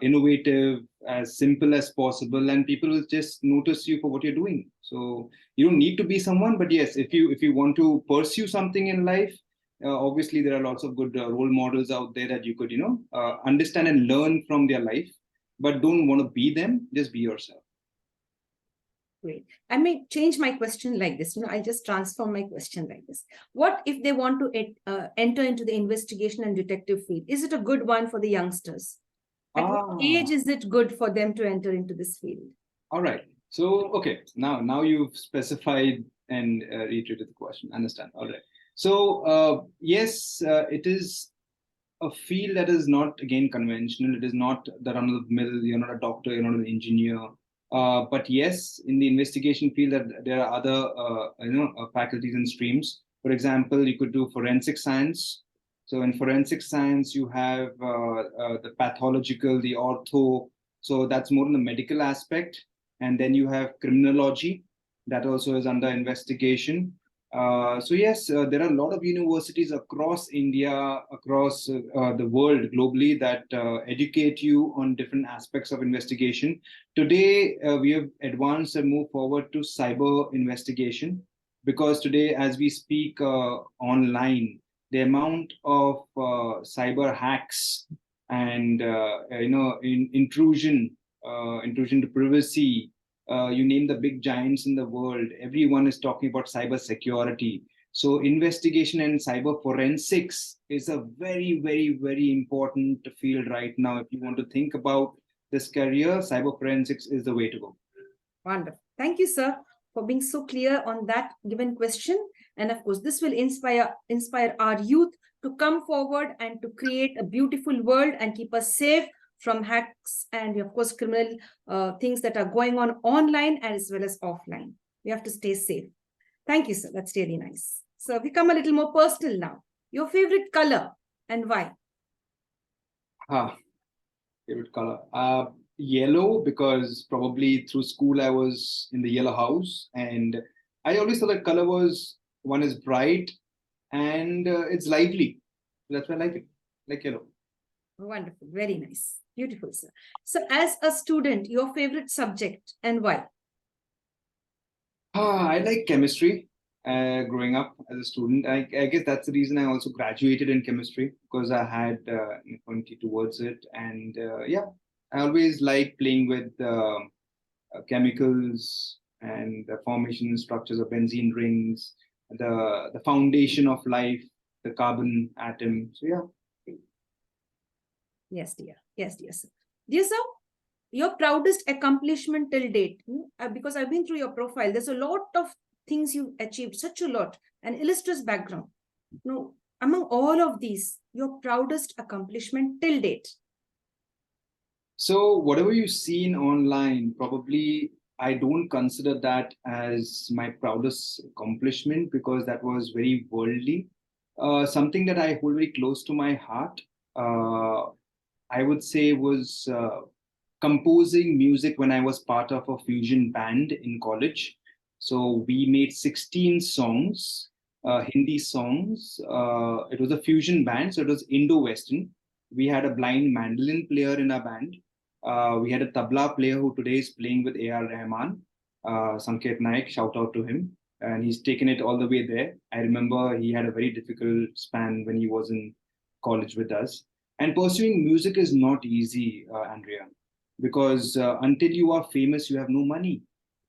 innovative, as simple as possible, and people will just notice you for what you're doing. So you don't need to be someone, but yes, if you want to pursue something in life, obviously there are lots of good role models out there that you could understand and learn from their life. But don't want to be them. Just be yourself. Great. I may change my question like this. I just transform my question like this. What if they want to enter into the investigation and detective field? Is it a good one for the youngsters? At what age is it good for them to enter into this field? All right. So, okay, now you've specified and reiterated the question. Understand. All right. So, yes, it is a field that is not, again, conventional. It is not the run of the mill. You're not a doctor, you're not an engineer. But yes, in the investigation field, there are other faculties and streams. For example, you could do forensic science. So in forensic science, you have the pathological, the ortho. So that's more in the medical aspect. And then you have criminology. That also is under investigation. So yes, there are a lot of universities across India, across the world globally that educate you on different aspects of investigation. Today, we have advanced and moved forward to cyber investigation because today, as we speak online, the amount of cyber hacks and intrusion to privacy, you name the big giants in the world, everyone is talking about cyber security. So investigation and cyber forensics is a very, very, very important field right now. If you want to think about this career, cyber forensics is the way to go. Wonderful. Thank you, sir, for being so clear on that given question. And of course, this will inspire our youth to come forward and to create a beautiful world and keep us safe from hacks and, of course, criminal things that are going on online as well as offline. We have to stay safe. Thank you, sir. That's really nice. So we come a little more personal now. Your favorite color and why? Favorite color? Yellow, because probably through school I was in the yellow house, and I always thought that color was, one is bright and it's lively. That's why I like it, like yellow. Wonderful. Very nice. Beautiful, sir. So as a student, your favorite subject and why? I like chemistry. Growing up as a student, I guess that's the reason I also graduated in chemistry, because I had an affinity towards it. And yeah, I always like playing with chemicals and the formation and structures of benzene rings, the foundation of life, the carbon atom. So yeah. Yes, dear. Yes, dear sir. Dear sir, your proudest accomplishment till date, because I've been through your profile. There's a lot of things you achieved, such a lot, an illustrious background. Now, among all of these, your proudest accomplishment till date? So whatever you've seen online, probably I don't consider that as my proudest accomplishment because that was very worldly. Something that I hold very close to my heart, I would say, was composing music when I was part of a fusion band in college. So we made 16 songs, Hindi songs. It was a fusion band, so it was Indo-Western. We had a blind mandolin player in our band. We had a tabla player who today is playing with A.R. Rahman, Sanket Naik, shout out to him. And he's taken it all the way there. I remember he had a very difficult span when he was in college with us. And pursuing music is not easy, Andrea, because until you are famous, you have no money.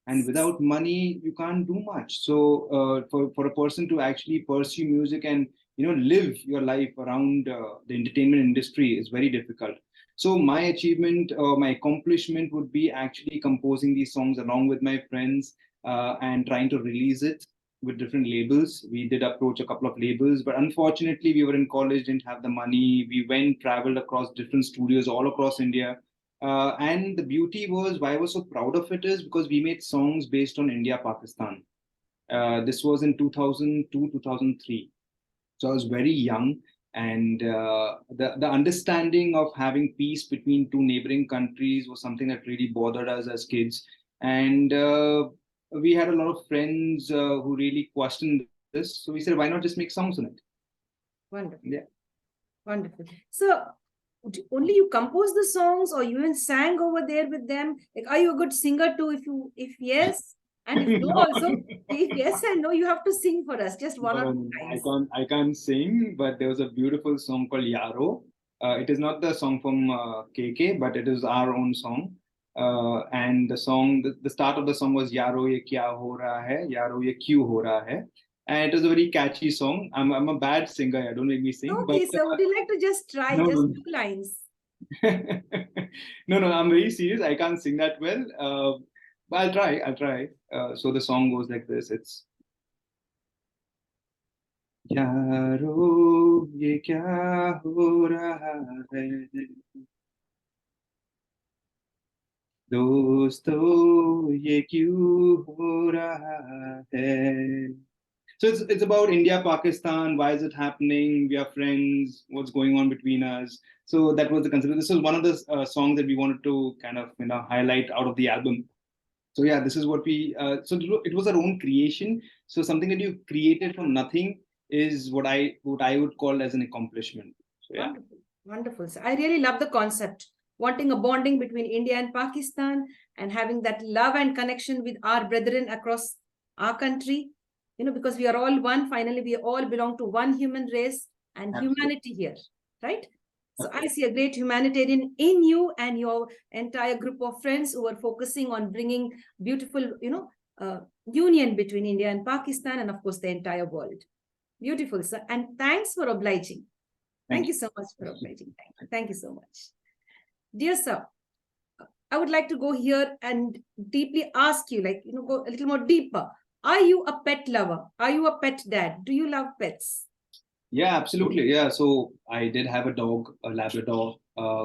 And without money, you can't do much. So for a person to actually pursue music and live your life around the entertainment industry is very difficult. So my achievement, my accomplishment would be actually composing these songs along with my friends and trying to release it with different labels. We did approach a couple of labels, but unfortunately, we were in college, didn't have the money. We went, traveled across different studios all across India. And the beauty was, why I was so proud of it is because we made songs based on India, Pakistan. This was in 2002, 2003. So I was very young, and the understanding of having peace between two neighboring countries was something that really bothered us as kids. And we had a lot of friends who really questioned this. So we said, why not just make songs on it? Wonderful. Yeah. Wonderful. So only you compose the songs, or you even sang over there with them? Like, are you a good singer too? If yes, and if no, No. also, if yes and no, you have to sing for us, just one or No, two no, lines. I can't sing, but there was a beautiful song called Yaro. It is not the song from KK, but it is our own song. And the song, the start of the song was Yaro ye kya ho raha hai, Yaro ye kyun ho raha hai. And it was a very catchy song. I'm a bad singer, don't make me sing. But Okay, so would you like to just try no, just no. two lines? No, I'm very serious. I can't sing that well. But I'll try. So the song goes like this. It's यारो ये क्या हो रहा है दोस्तों ये क्यों हो रहा है. So it's about India, Pakistan. Why is it happening? We are friends. What's going on between us? So that was the concept. This was one of the songs that we wanted to kind of highlight out of the album. So yeah, this is what we. So it was our own creation. So something that you created from nothing is what I would call as an accomplishment. So yeah. Wonderful, wonderful. So I really love the concept, wanting a bonding between India and Pakistan, and having that love and connection with our brethren across our country. Because we are all one. Finally, we all belong to one human race and Absolutely. humanity here, right? So I see a great humanitarian in you and your entire group of friends who are focusing on bringing beautiful, union between India and Pakistan, and of course the entire world. Beautiful, sir. And thanks for obliging. Thank you so much for obliging. Thank you so much. Dear sir, I would like to go here and deeply ask you, go a little more deeper. Are you a pet lover? Are you a pet dad? Do you love pets? Yeah, absolutely. Yeah. So I did have a dog, a Labrador.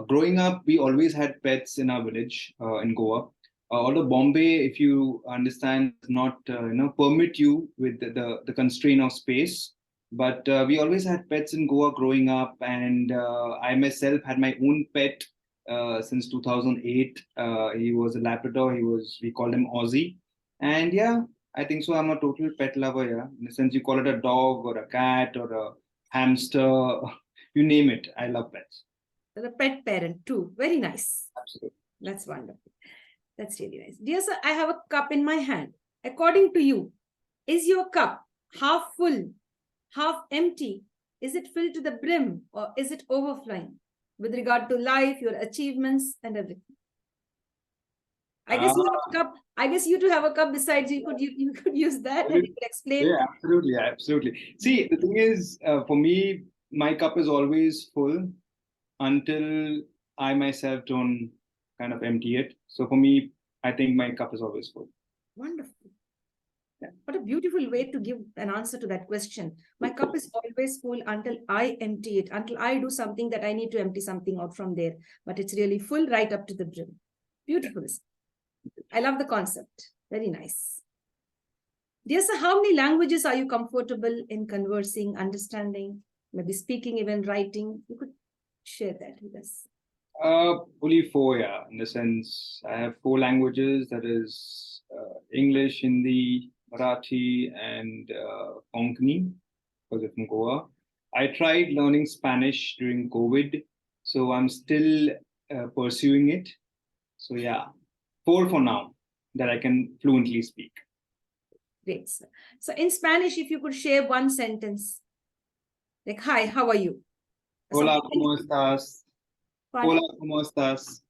Growing up, we always had pets in our village in Goa. Although Bombay, if you understand, does not permit you with the constraint of space. But we always had pets in Goa growing up, and I myself had my own pet since 2008. He was a Labrador. We called him Aussie, and yeah, I think so. I'm a total pet lover. Yeah, in the sense you call it a dog or a cat or a hamster, you name it. I love pets. The pet parent too. Very nice. Absolutely. That's wonderful. That's really nice. Dear sir, I have a cup in my hand. According to you, is your cup half full, half empty? Is it filled to the brim, or is it overflowing with regard to life, your achievements, and everything? I guess you have a cup. I guess you too have a cup besides you. You could use that and you could explain. Yeah, absolutely, absolutely. See, the thing is, for me, my cup is always full until I myself don't kind of empty it. So for me, I think my cup is always full. Wonderful. Yeah. But What a beautiful way to give an answer to that question. My cup is always full until I empty it, until I do something that I need to empty something out from there. But it's really full right up to the brim. Beautiful. I love the concept. Very nice. Dear sir, how many languages are you comfortable in conversing, understanding, maybe speaking, even writing? You could share that with us. Only four, yeah. In the sense, I have four languages. That is English, Hindi, Marathi, and Konkani, because I'm from Goa. I tried learning Spanish during COVID, so I'm still pursuing it. So yeah, four for now that I can fluently speak. Great, sir. So in Spanish, if you could share one sentence, like, hi, how are you? Hola, ¿cómo estás? Hola, ¿cómo estás?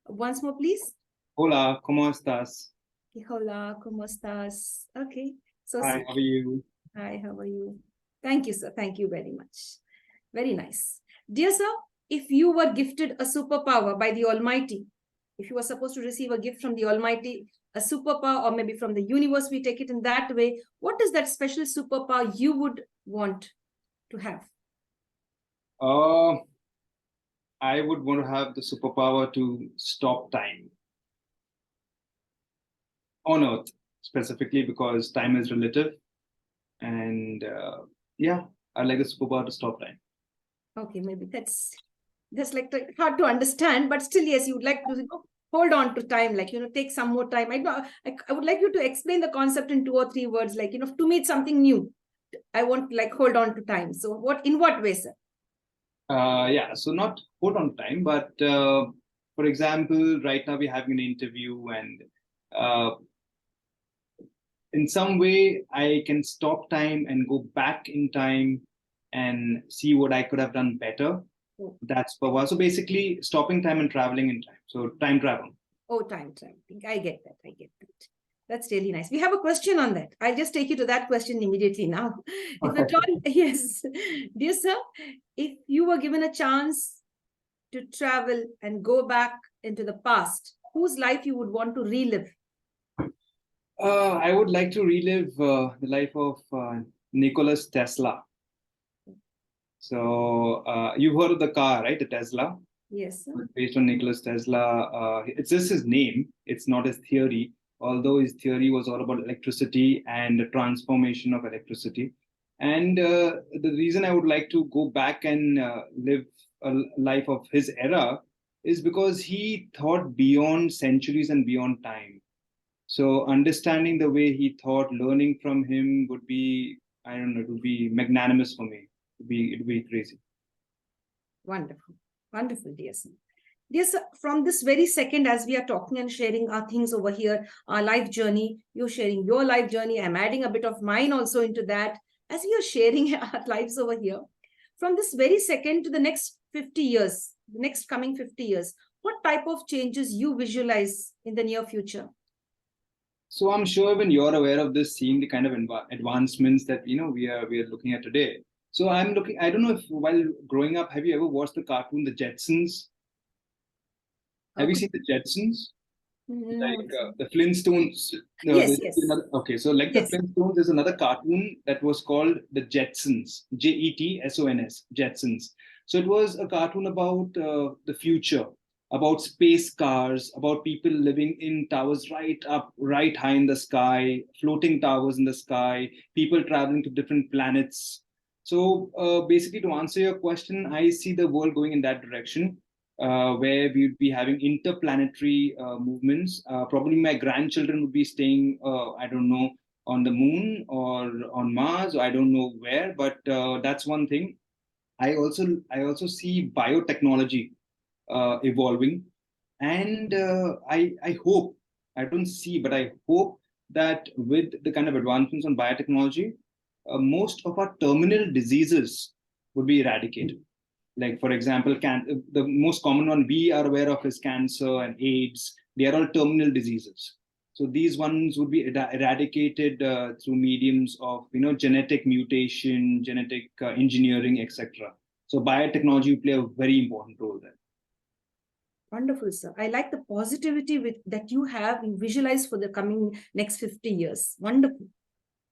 Once more, please. Hola, ¿cómo estás? Hola, ¿cómo estás? Okay. So Hi, sweet. how are you? Hi, how are you? Thank you, sir. Thank you very much. Very nice. Dear sir, if you were gifted a superpower by the Almighty, if you were supposed to receive a gift from the Almighty, a superpower, or maybe from the universe, we take it in that way, what is that special superpower you would want to have? I would want to have the superpower to stop time on Earth, specifically because time is relative. And yeah, I'd like the superpower to stop time. Okay, maybe that's like hard to understand, but still, yes, you would like to hold on to time, like, take some more time. I would like you to explain the concept in 2 or 3 words, like, to me, it's something new. I want like hold on to time. So in what way, sir? Yeah, so not hold on to time, but for example, right now we're having an interview, and in some way I can stop time and go back in time and see what I could have done better. Oh. That's power. So basically stopping time and traveling in time. So time travel. Oh, time traveling. I get that. That's really nice. We have a question on that. I'll just take you to that question immediately now. If at all, yes. Dear sir, if you were given a chance to travel and go back into the past, whose life you would want to relive? I would like to relive the life of Nicholas Tesla. So you've heard of the car, right? The Tesla. Yes, sir. Based on Nicholas Tesla. It's just his name. It's not his theory. Although his theory was all about electricity and the transformation of electricity. And the reason I would like to go back and live a life of his era is because he thought beyond centuries and beyond time. So understanding the way he thought, learning from him would be, I don't know, it would be magnanimous for me. It'd be crazy. Wonderful. Wonderful, dear sir. Dear sir, from this very second, as we are talking and sharing our things over here, our life journey, you're sharing your life journey. I'm adding a bit of mine also into that. As we are sharing our lives over here, from this very second to the next 50 years, the next coming 50 years, what type of changes you visualize in the near future? So I'm sure when you're aware of this, seeing the kind of advancements that we are looking at today. So I'm looking. I don't know if while growing up, have you ever watched the cartoon The Jetsons? Have you seen The Jetsons? No. Like the Flintstones. Yes. Okay, so like yes. the Flintstones, there's another cartoon that was called The Jetsons. Jetsons. Jetsons. So it was a cartoon about the future, about space cars, about people living in towers right high in the sky, floating towers in the sky, people traveling to different planets. So basically, to answer your question, I see the world going in that direction, where we would be having interplanetary movements. Probably my grandchildren would be staying, I don't know, on the moon or on Mars, or I don't know where, but that's one thing. I also see biotechnology evolving, and I hope, I don't see, but I hope that with the kind of advancements on biotechnology, most of our terminal diseases would be eradicated. Like, for example, the most common one we are aware of is cancer and AIDS. They are all terminal diseases. So these ones would be eradicated through mediums of genetic mutation, genetic engineering, etc. So biotechnology will play a very important role there. Wonderful, sir. I like the positivity that you have visualized for the coming next 50 years. Wonderful.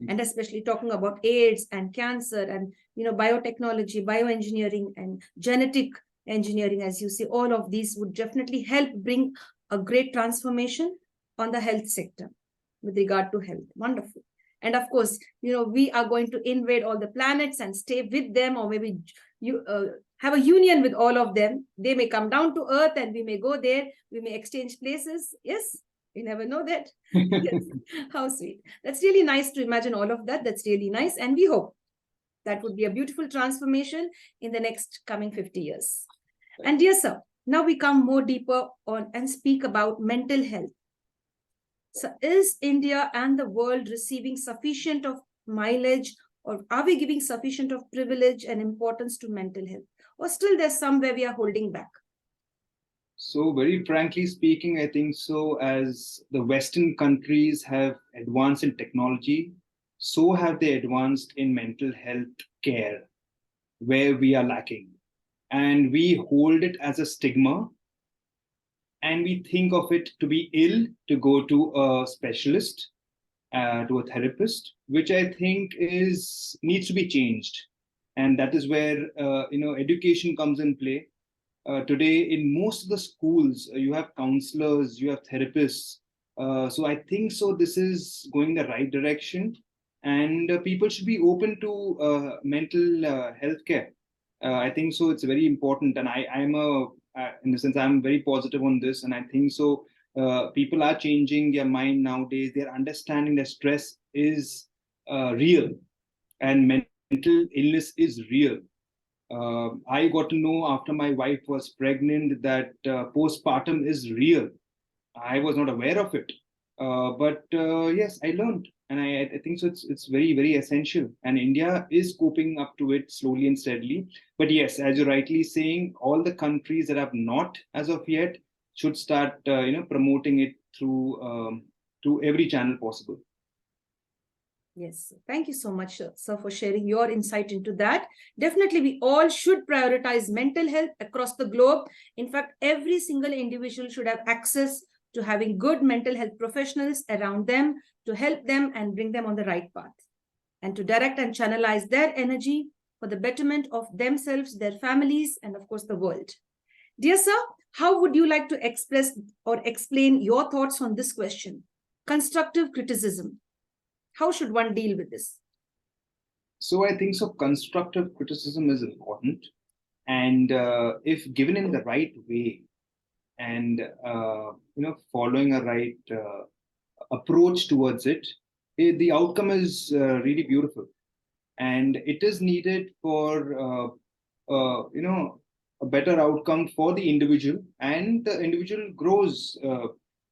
and especially talking about AIDS and cancer and, biotechnology, bioengineering and genetic engineering, as you say, all of these would definitely help bring a great transformation on the health sector with regard to health. Wonderful. And of course, we are going to invade all the planets and stay with them, or maybe you have a union with all of them. They may come down to Earth and we may go there. We may exchange places. Yes, we never know that. Yes. How sweet. That's really nice to imagine all of that. That's really nice. And we hope that would be a beautiful transformation in the next coming 50 years. And dear sir, now we come more deeper on and speak about mental health. So is India and the world receiving sufficient of mileage, or are we giving sufficient of privilege and importance to mental health? Or still there's somewhere we are holding back? So very frankly speaking, I think so, as the Western countries have advanced in technology, so have they advanced in mental health care, where we are lacking. And we hold it as a stigma, and we think of it to be ill to go to a specialist, to a therapist, which I think needs to be changed. And that is where education comes in play. Today, in most of the schools, you have counselors, you have therapists. So I think so this is going the right direction, and people should be open to mental health care. I think so it's very important, and I'm in the sense I'm very positive on this, and I think so people are changing their mind nowadays. They're understanding that stress is real, and mental illness is real. I got to know after my wife was pregnant that postpartum is real. I was not aware of it, but yes, I learned, and I think so. It's very, very essential, and India is coping up to it slowly and steadily. But yes, as you're rightly saying, all the countries that have not as of yet should start promoting it through every channel possible. Yes, thank you so much, sir, for sharing your insight into that. Definitely, we all should prioritize mental health across the globe. In fact, every single individual should have access to having good mental health professionals around them to help them and bring them on the right path, and to direct and channelize their energy for the betterment of themselves, their families, and of course, the world. Dear sir, how would you like to express or explain your thoughts on this question? Constructive criticism. How should one deal with this? So I think so constructive criticism is important, and if given in the right way, and following a right approach towards it, the outcome is really beautiful, and it is needed for a better outcome for the individual, and the individual grows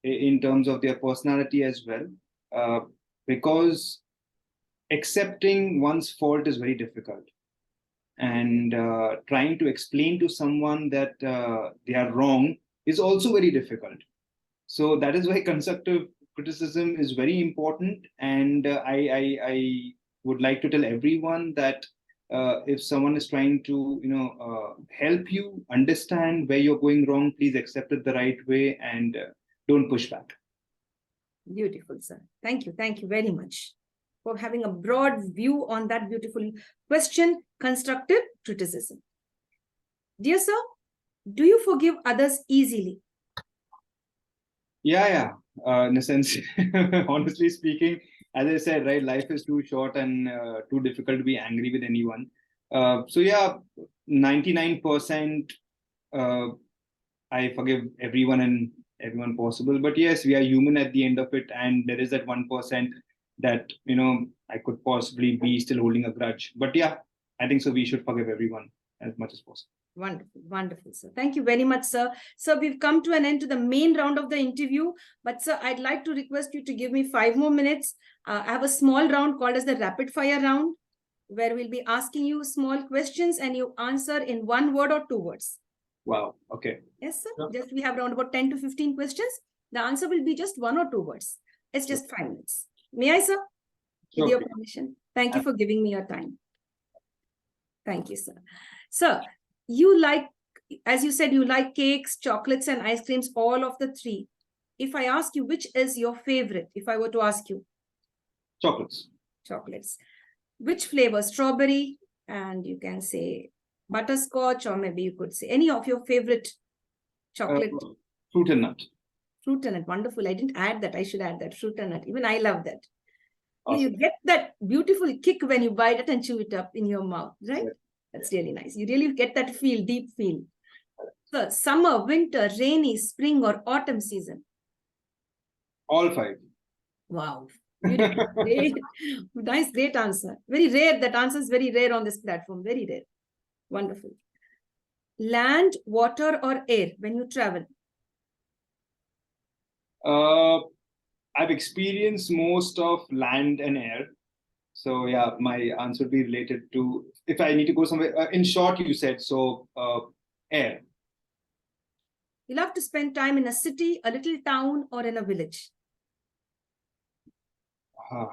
in terms of their personality as well, because accepting one's fault is very difficult, and trying to explain to someone that they are wrong is also very difficult. So that is why constructive criticism is very important, and I would like to tell everyone that if someone is trying to help you understand where you're going wrong, please accept it the right way, and don't push back. Beautiful, sir. Thank you very much for having a broad view on that beautiful question, constructive criticism. Dear sir, do you forgive others easily? Yeah. In a sense, honestly speaking, as I said, right, life is too short and too difficult to be angry with anyone. So yeah, 99% I forgive everyone and everyone possible. But yes, we are human at the end of it, and there is that 1% that I could possibly be still holding a grudge. But yeah, I think so we should forgive everyone as much as possible. Wonderful, sir. Thank you very much, sir. So we've come to an end to the main round of the interview. But sir, I'd like to request you to give me 5 more minutes. I have a small round called as the rapid fire round, where we'll be asking you small questions and you answer in 1 word or 2 words. Wow. Okay. Yes, sir. Yeah. Just we have around about 10 to 15 questions. The answer will be just 1 or 2 words. It's just 5 minutes. May I, sir? With your permission. Thank you for giving me your time. Thank you, sir. Sir, you like, as you said, you like cakes, chocolates, and ice creams, all of the 3. If I ask you which is your favorite, if I were to ask you? Chocolates. Chocolates. Which flavor? Strawberry, and you can say butterscotch, or maybe you could say any of your favorite chocolate. Fruit and nut. Fruit and nut. Wonderful. I didn't add that. I should add that. Fruit and nut. Even I love that. Awesome. You get that beautiful kick when you bite it and chew it up in your mouth, right? Yeah. That's really nice. You really get that feel, deep feel. So summer, winter, rainy, spring, or autumn season? All 5. Wow. Great. Nice, great answer. Very rare. That answer is very rare on this platform. Very rare. Wonderful. Land, water, or air when you travel? I've experienced most of land and air. So yeah, my answer would be related to, if I need to go somewhere, in short, you said, so air. You love to spend time in a city, a little town, or in a village? A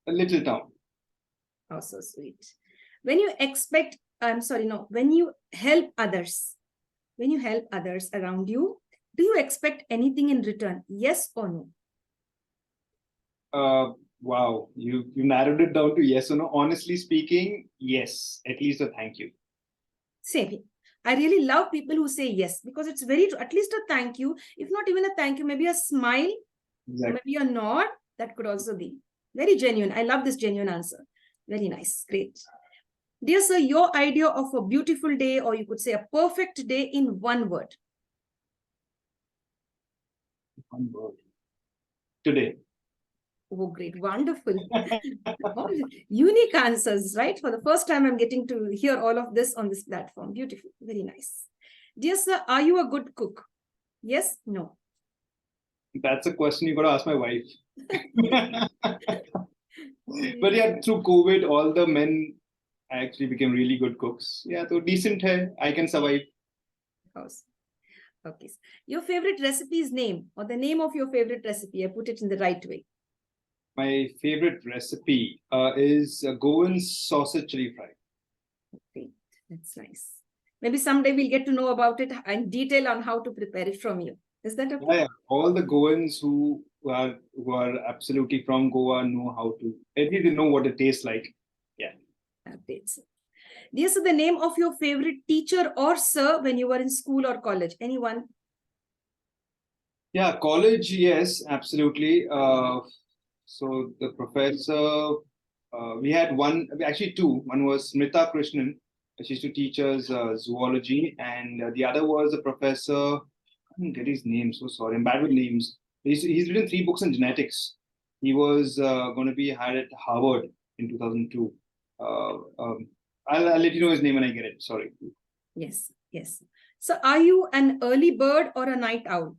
little town. Oh, so sweet. When you expect, when you help others around you, do you expect anything in return? Yes or no? Wow, you narrowed it down to yes or no. Honestly speaking, yes, at least a thank you. Same. I really love people who say yes, because it's very true. At least a thank you, if not even a thank you, maybe a smile, exactly. Maybe a nod, that could also be very genuine. I love this genuine answer. Very nice. Great. Dear sir, your idea of a beautiful day, or you could say a perfect day, in one word. One word. Today. Oh, great. Wonderful. Unique answers, right? For the first time, I'm getting to hear all of this on this platform. Beautiful. Very nice. Dear sir, are you a good cook? Yes? No? That's a question you got to ask my wife. But yeah, through COVID, all the men actually became really good cooks. Yeah, so decent hai. I can survive. Okay. Your favorite recipe's name, or the name of your favorite recipe. I put it in the right way. My favorite recipe is Goan sausage chili fry. Okay, that's nice. Maybe someday we'll get to know about it in detail on how to prepare it from you. Is that okay? Yeah, all the Goans who are absolutely from Goa know how to. At least they know what it tastes like. Yeah. Updates. Dear sir, the name of your favorite teacher or sir when you were in school or college? Anyone? Yeah, college, yes, absolutely. So the professor, we had one, actually 2. One was Smrita Krishnan. She used to teach us zoology, and the other was a professor. I didn't get his name, so sorry. I'm bad with names. He's written 3 books on genetics. He was going to be hired at Harvard in 2002. I'll let you know his name when I get it. Sorry. Yes, yes. So are you an early bird or a night owl?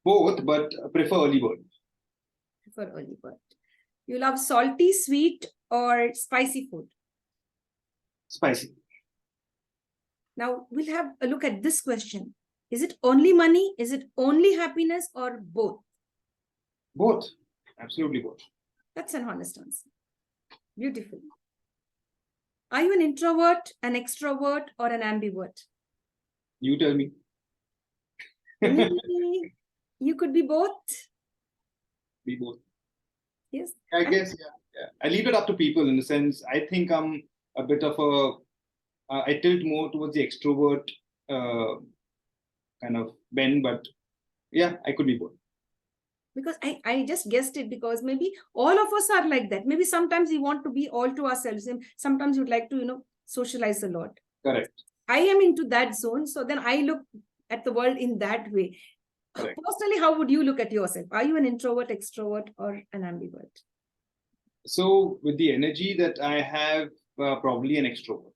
Both, but prefer early bird. Prefer early bird. You love salty, sweet, or spicy food? Spicy. Now we'll have a look at this question. Is it only money? Is it only happiness, or both? Both. Absolutely both. That's an honest answer. Beautiful. Are you an introvert, an extrovert, or an ambivert? You tell me. You could be both. Be both. Yes. I guess, yeah. I leave it up to people in the sense, I think I'm a bit of I tilt more towards the extrovert kind of bend, but yeah, I could be both. Because I just guessed it, because maybe all of us are like that. Maybe sometimes we want to be all to ourselves, and sometimes we'd like to, socialize a lot. Correct. I am into that zone. So then I look at the world in that way. Correct. Personally, how would you look at yourself? Are you an introvert, extrovert, or an ambivert? So with the energy that I have, probably an extrovert.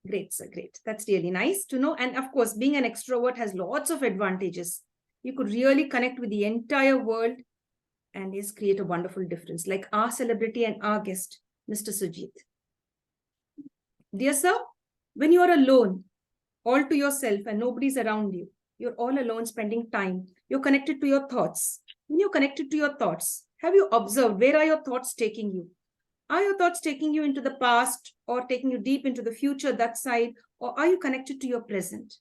Great, sir. Great. That's really nice to know. And of course, being an extrovert has lots of advantages. You could really connect with the entire world and yes, create a wonderful difference, like our celebrity and our guest, Mr. Sujeet. Dear sir, when you are alone, all to yourself and nobody's around you, you're all alone spending time, you're connected to your thoughts. When you're connected to your thoughts, have you observed where are your thoughts taking you? Are your thoughts taking you into the past or taking you deep into the future, that side, or are you connected to your present?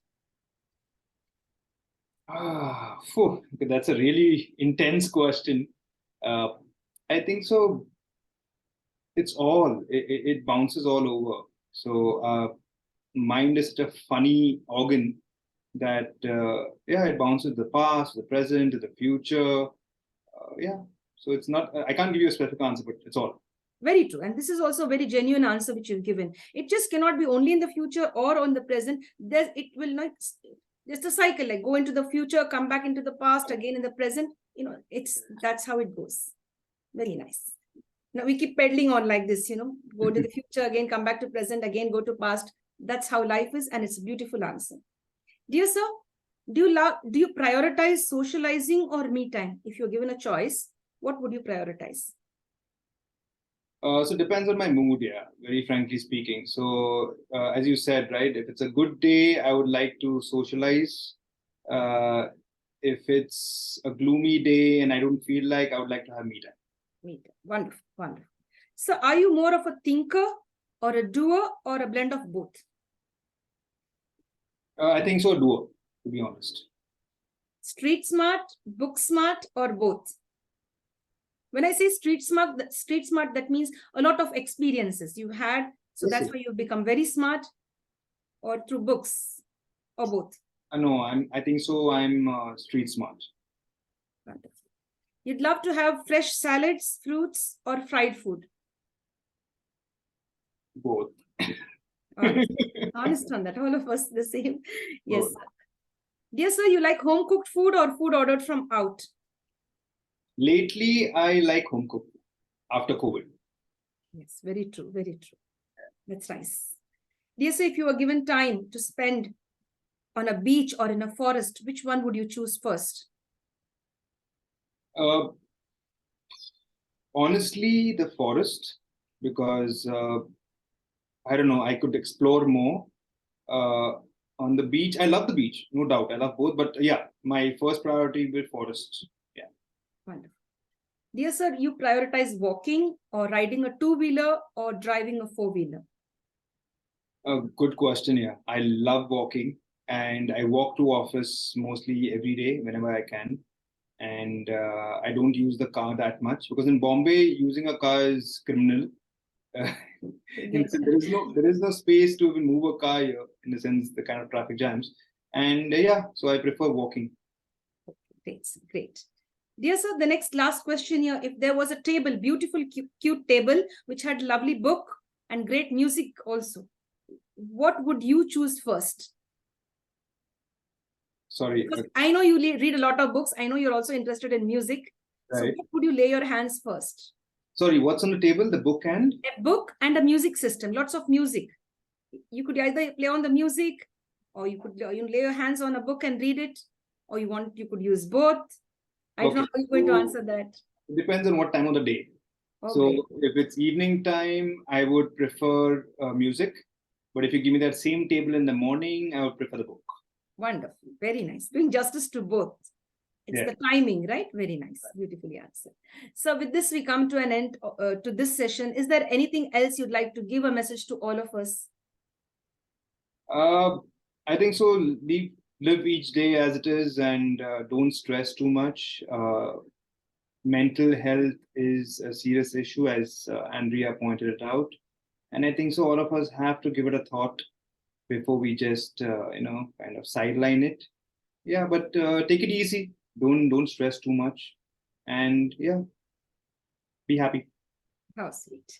Okay, that's a really intense question. Uh, I think so. It's all, it bounces all over. So, mind is such a funny organ that, yeah, it bounces the past, the present, the future. Yeah. So it's not, I can't give you a specific answer, but it's all. Very true. And this is also a very genuine answer which you've given. It just cannot be only in the future or on the present. It will not, just a cycle, like go into the future, come back into the past, again in the present. That's how it goes. Very nice. Now we keep peddling on like this, go to the future, again, come back to present, again, go to past. That's how life is. And it's a beautiful answer. Dear sir, do you prioritize socializing or me time? If you're given a choice, what would you prioritize? So it depends on my mood, yeah, very frankly speaking. So as you said, right, if it's a good day, I would like to socialize. If it's a gloomy day and I don't feel like, I would like to have me time. Me time. Wonderful, wonderful. So are you more of a thinker or a doer or a blend of both? I think so, duo, to be honest. Street smart, book smart, or both? When I say street smart, that means a lot of experiences you had. So Yes, that's sir. why you've become very smart, or through books, or both? No, I think so. I'm street smart. Wonderful. You'd love to have fresh salads, fruits, or fried food? Both. Honest on that. All of us the same. Yes. Both. Dear sir, you like home cooked food or food ordered from out? Lately, I like home cooked after COVID. Yes, very true. Very true. That's nice. Dear sir, if you were given time to spend on a beach or in a forest, which one would you choose first? Honestly, the forest, because I don't know, I could explore more. On the beach, I love the beach, no doubt. I love both, but yeah, my first priority will be forest. Yeah. Wonderful. Dear sir, you prioritize walking or riding a two-wheeler or driving a four-wheeler? A good question. Yeah, I love walking, and I walk to office mostly every day whenever I can. And I don't use the car that much because in Bombay, using a car is criminal. Uh, there is no space to even move a car here in the sense the kind of traffic jams. And yeah, so I prefer walking. Great, great. Dear sir, the next last question here. If there was a table, beautiful, cute table, which had lovely book and great music also, what would you choose first? Sorry. Because I know you read a lot of books. I know you're also interested in music. So Right. what would you lay your hands first? Sorry, what's on the table? The book and? A book and a music system, lots of music. You could either play on the music, or you could lay your hands on a book and read it, or you could use both. I don't know how you're going to answer that. It depends on what time of the day. Oh, So great. if it's evening time, I would prefer music. But if you give me that same table in the morning, I would prefer the book. Wonderful. Very nice. Doing justice to both. It's the timing, right? Very nice. Beautifully answered. So with this, we come to an end to this session. Is there anything else you'd like to give a message to all of us? I think so. Live each day as it is and don't stress too much. Mental health is a serious issue, as Andrea pointed it out. And I think so all of us have to give it a thought before we just, kind of sideline it. Yeah, but take it easy. Don't stress too much. And yeah, be happy. How sweet.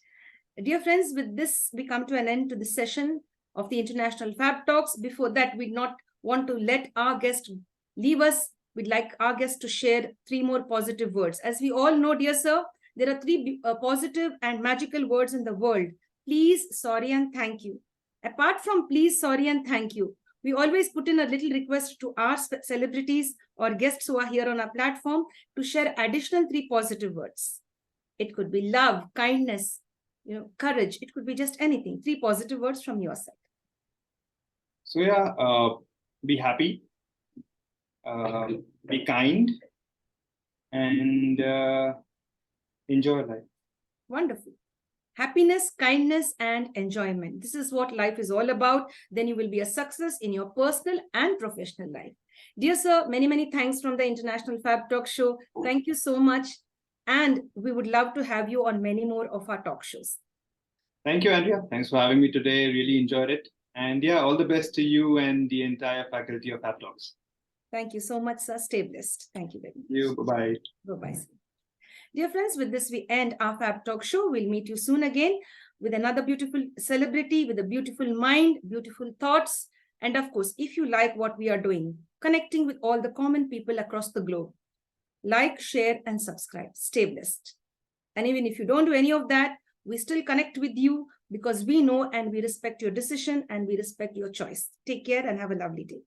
Dear friends, with this, we come to an end to the session of the International Fab Talks. Before that, we'd not want to let our guest leave us. We'd like our guest to share 3 more positive words. As we all know, dear sir, there are 3 positive and magical words in the world. Please, sorry, and thank you. Apart from please, sorry, and thank you, we always put in a little request to our celebrities or guests who are here on our platform to share additional 3 positive words. It could be love, kindness, courage. It could be just anything. 3 positive words from your side. So yeah, be happy, be kind, and enjoy life. Wonderful. happiness, kindness, and enjoyment. This is what life is all about. Then you will be a success in your personal and professional life. Dear sir, many, many thanks from the International Fab Talk Show. Thank you so much. And we would love to have you on many more of our talk shows. Thank you, Andrea. Thanks for having me today. Really enjoyed it. And yeah, all the best to you and the entire faculty of Fabtalks. Thank you so much, sir. Stay blessed. Thank you very much. You. Bye-bye. Bye-bye. Dear friends, with this, we end our Fab Talk Show. We'll meet you soon again with another beautiful celebrity, with a beautiful mind, beautiful thoughts. And of course, if you like what we are doing, connecting with all the common people across the globe, like, share, and subscribe. Stay blessed. And even if you don't do any of that, we still connect with you because we know and we respect your decision and we respect your choice. Take care and have a lovely day.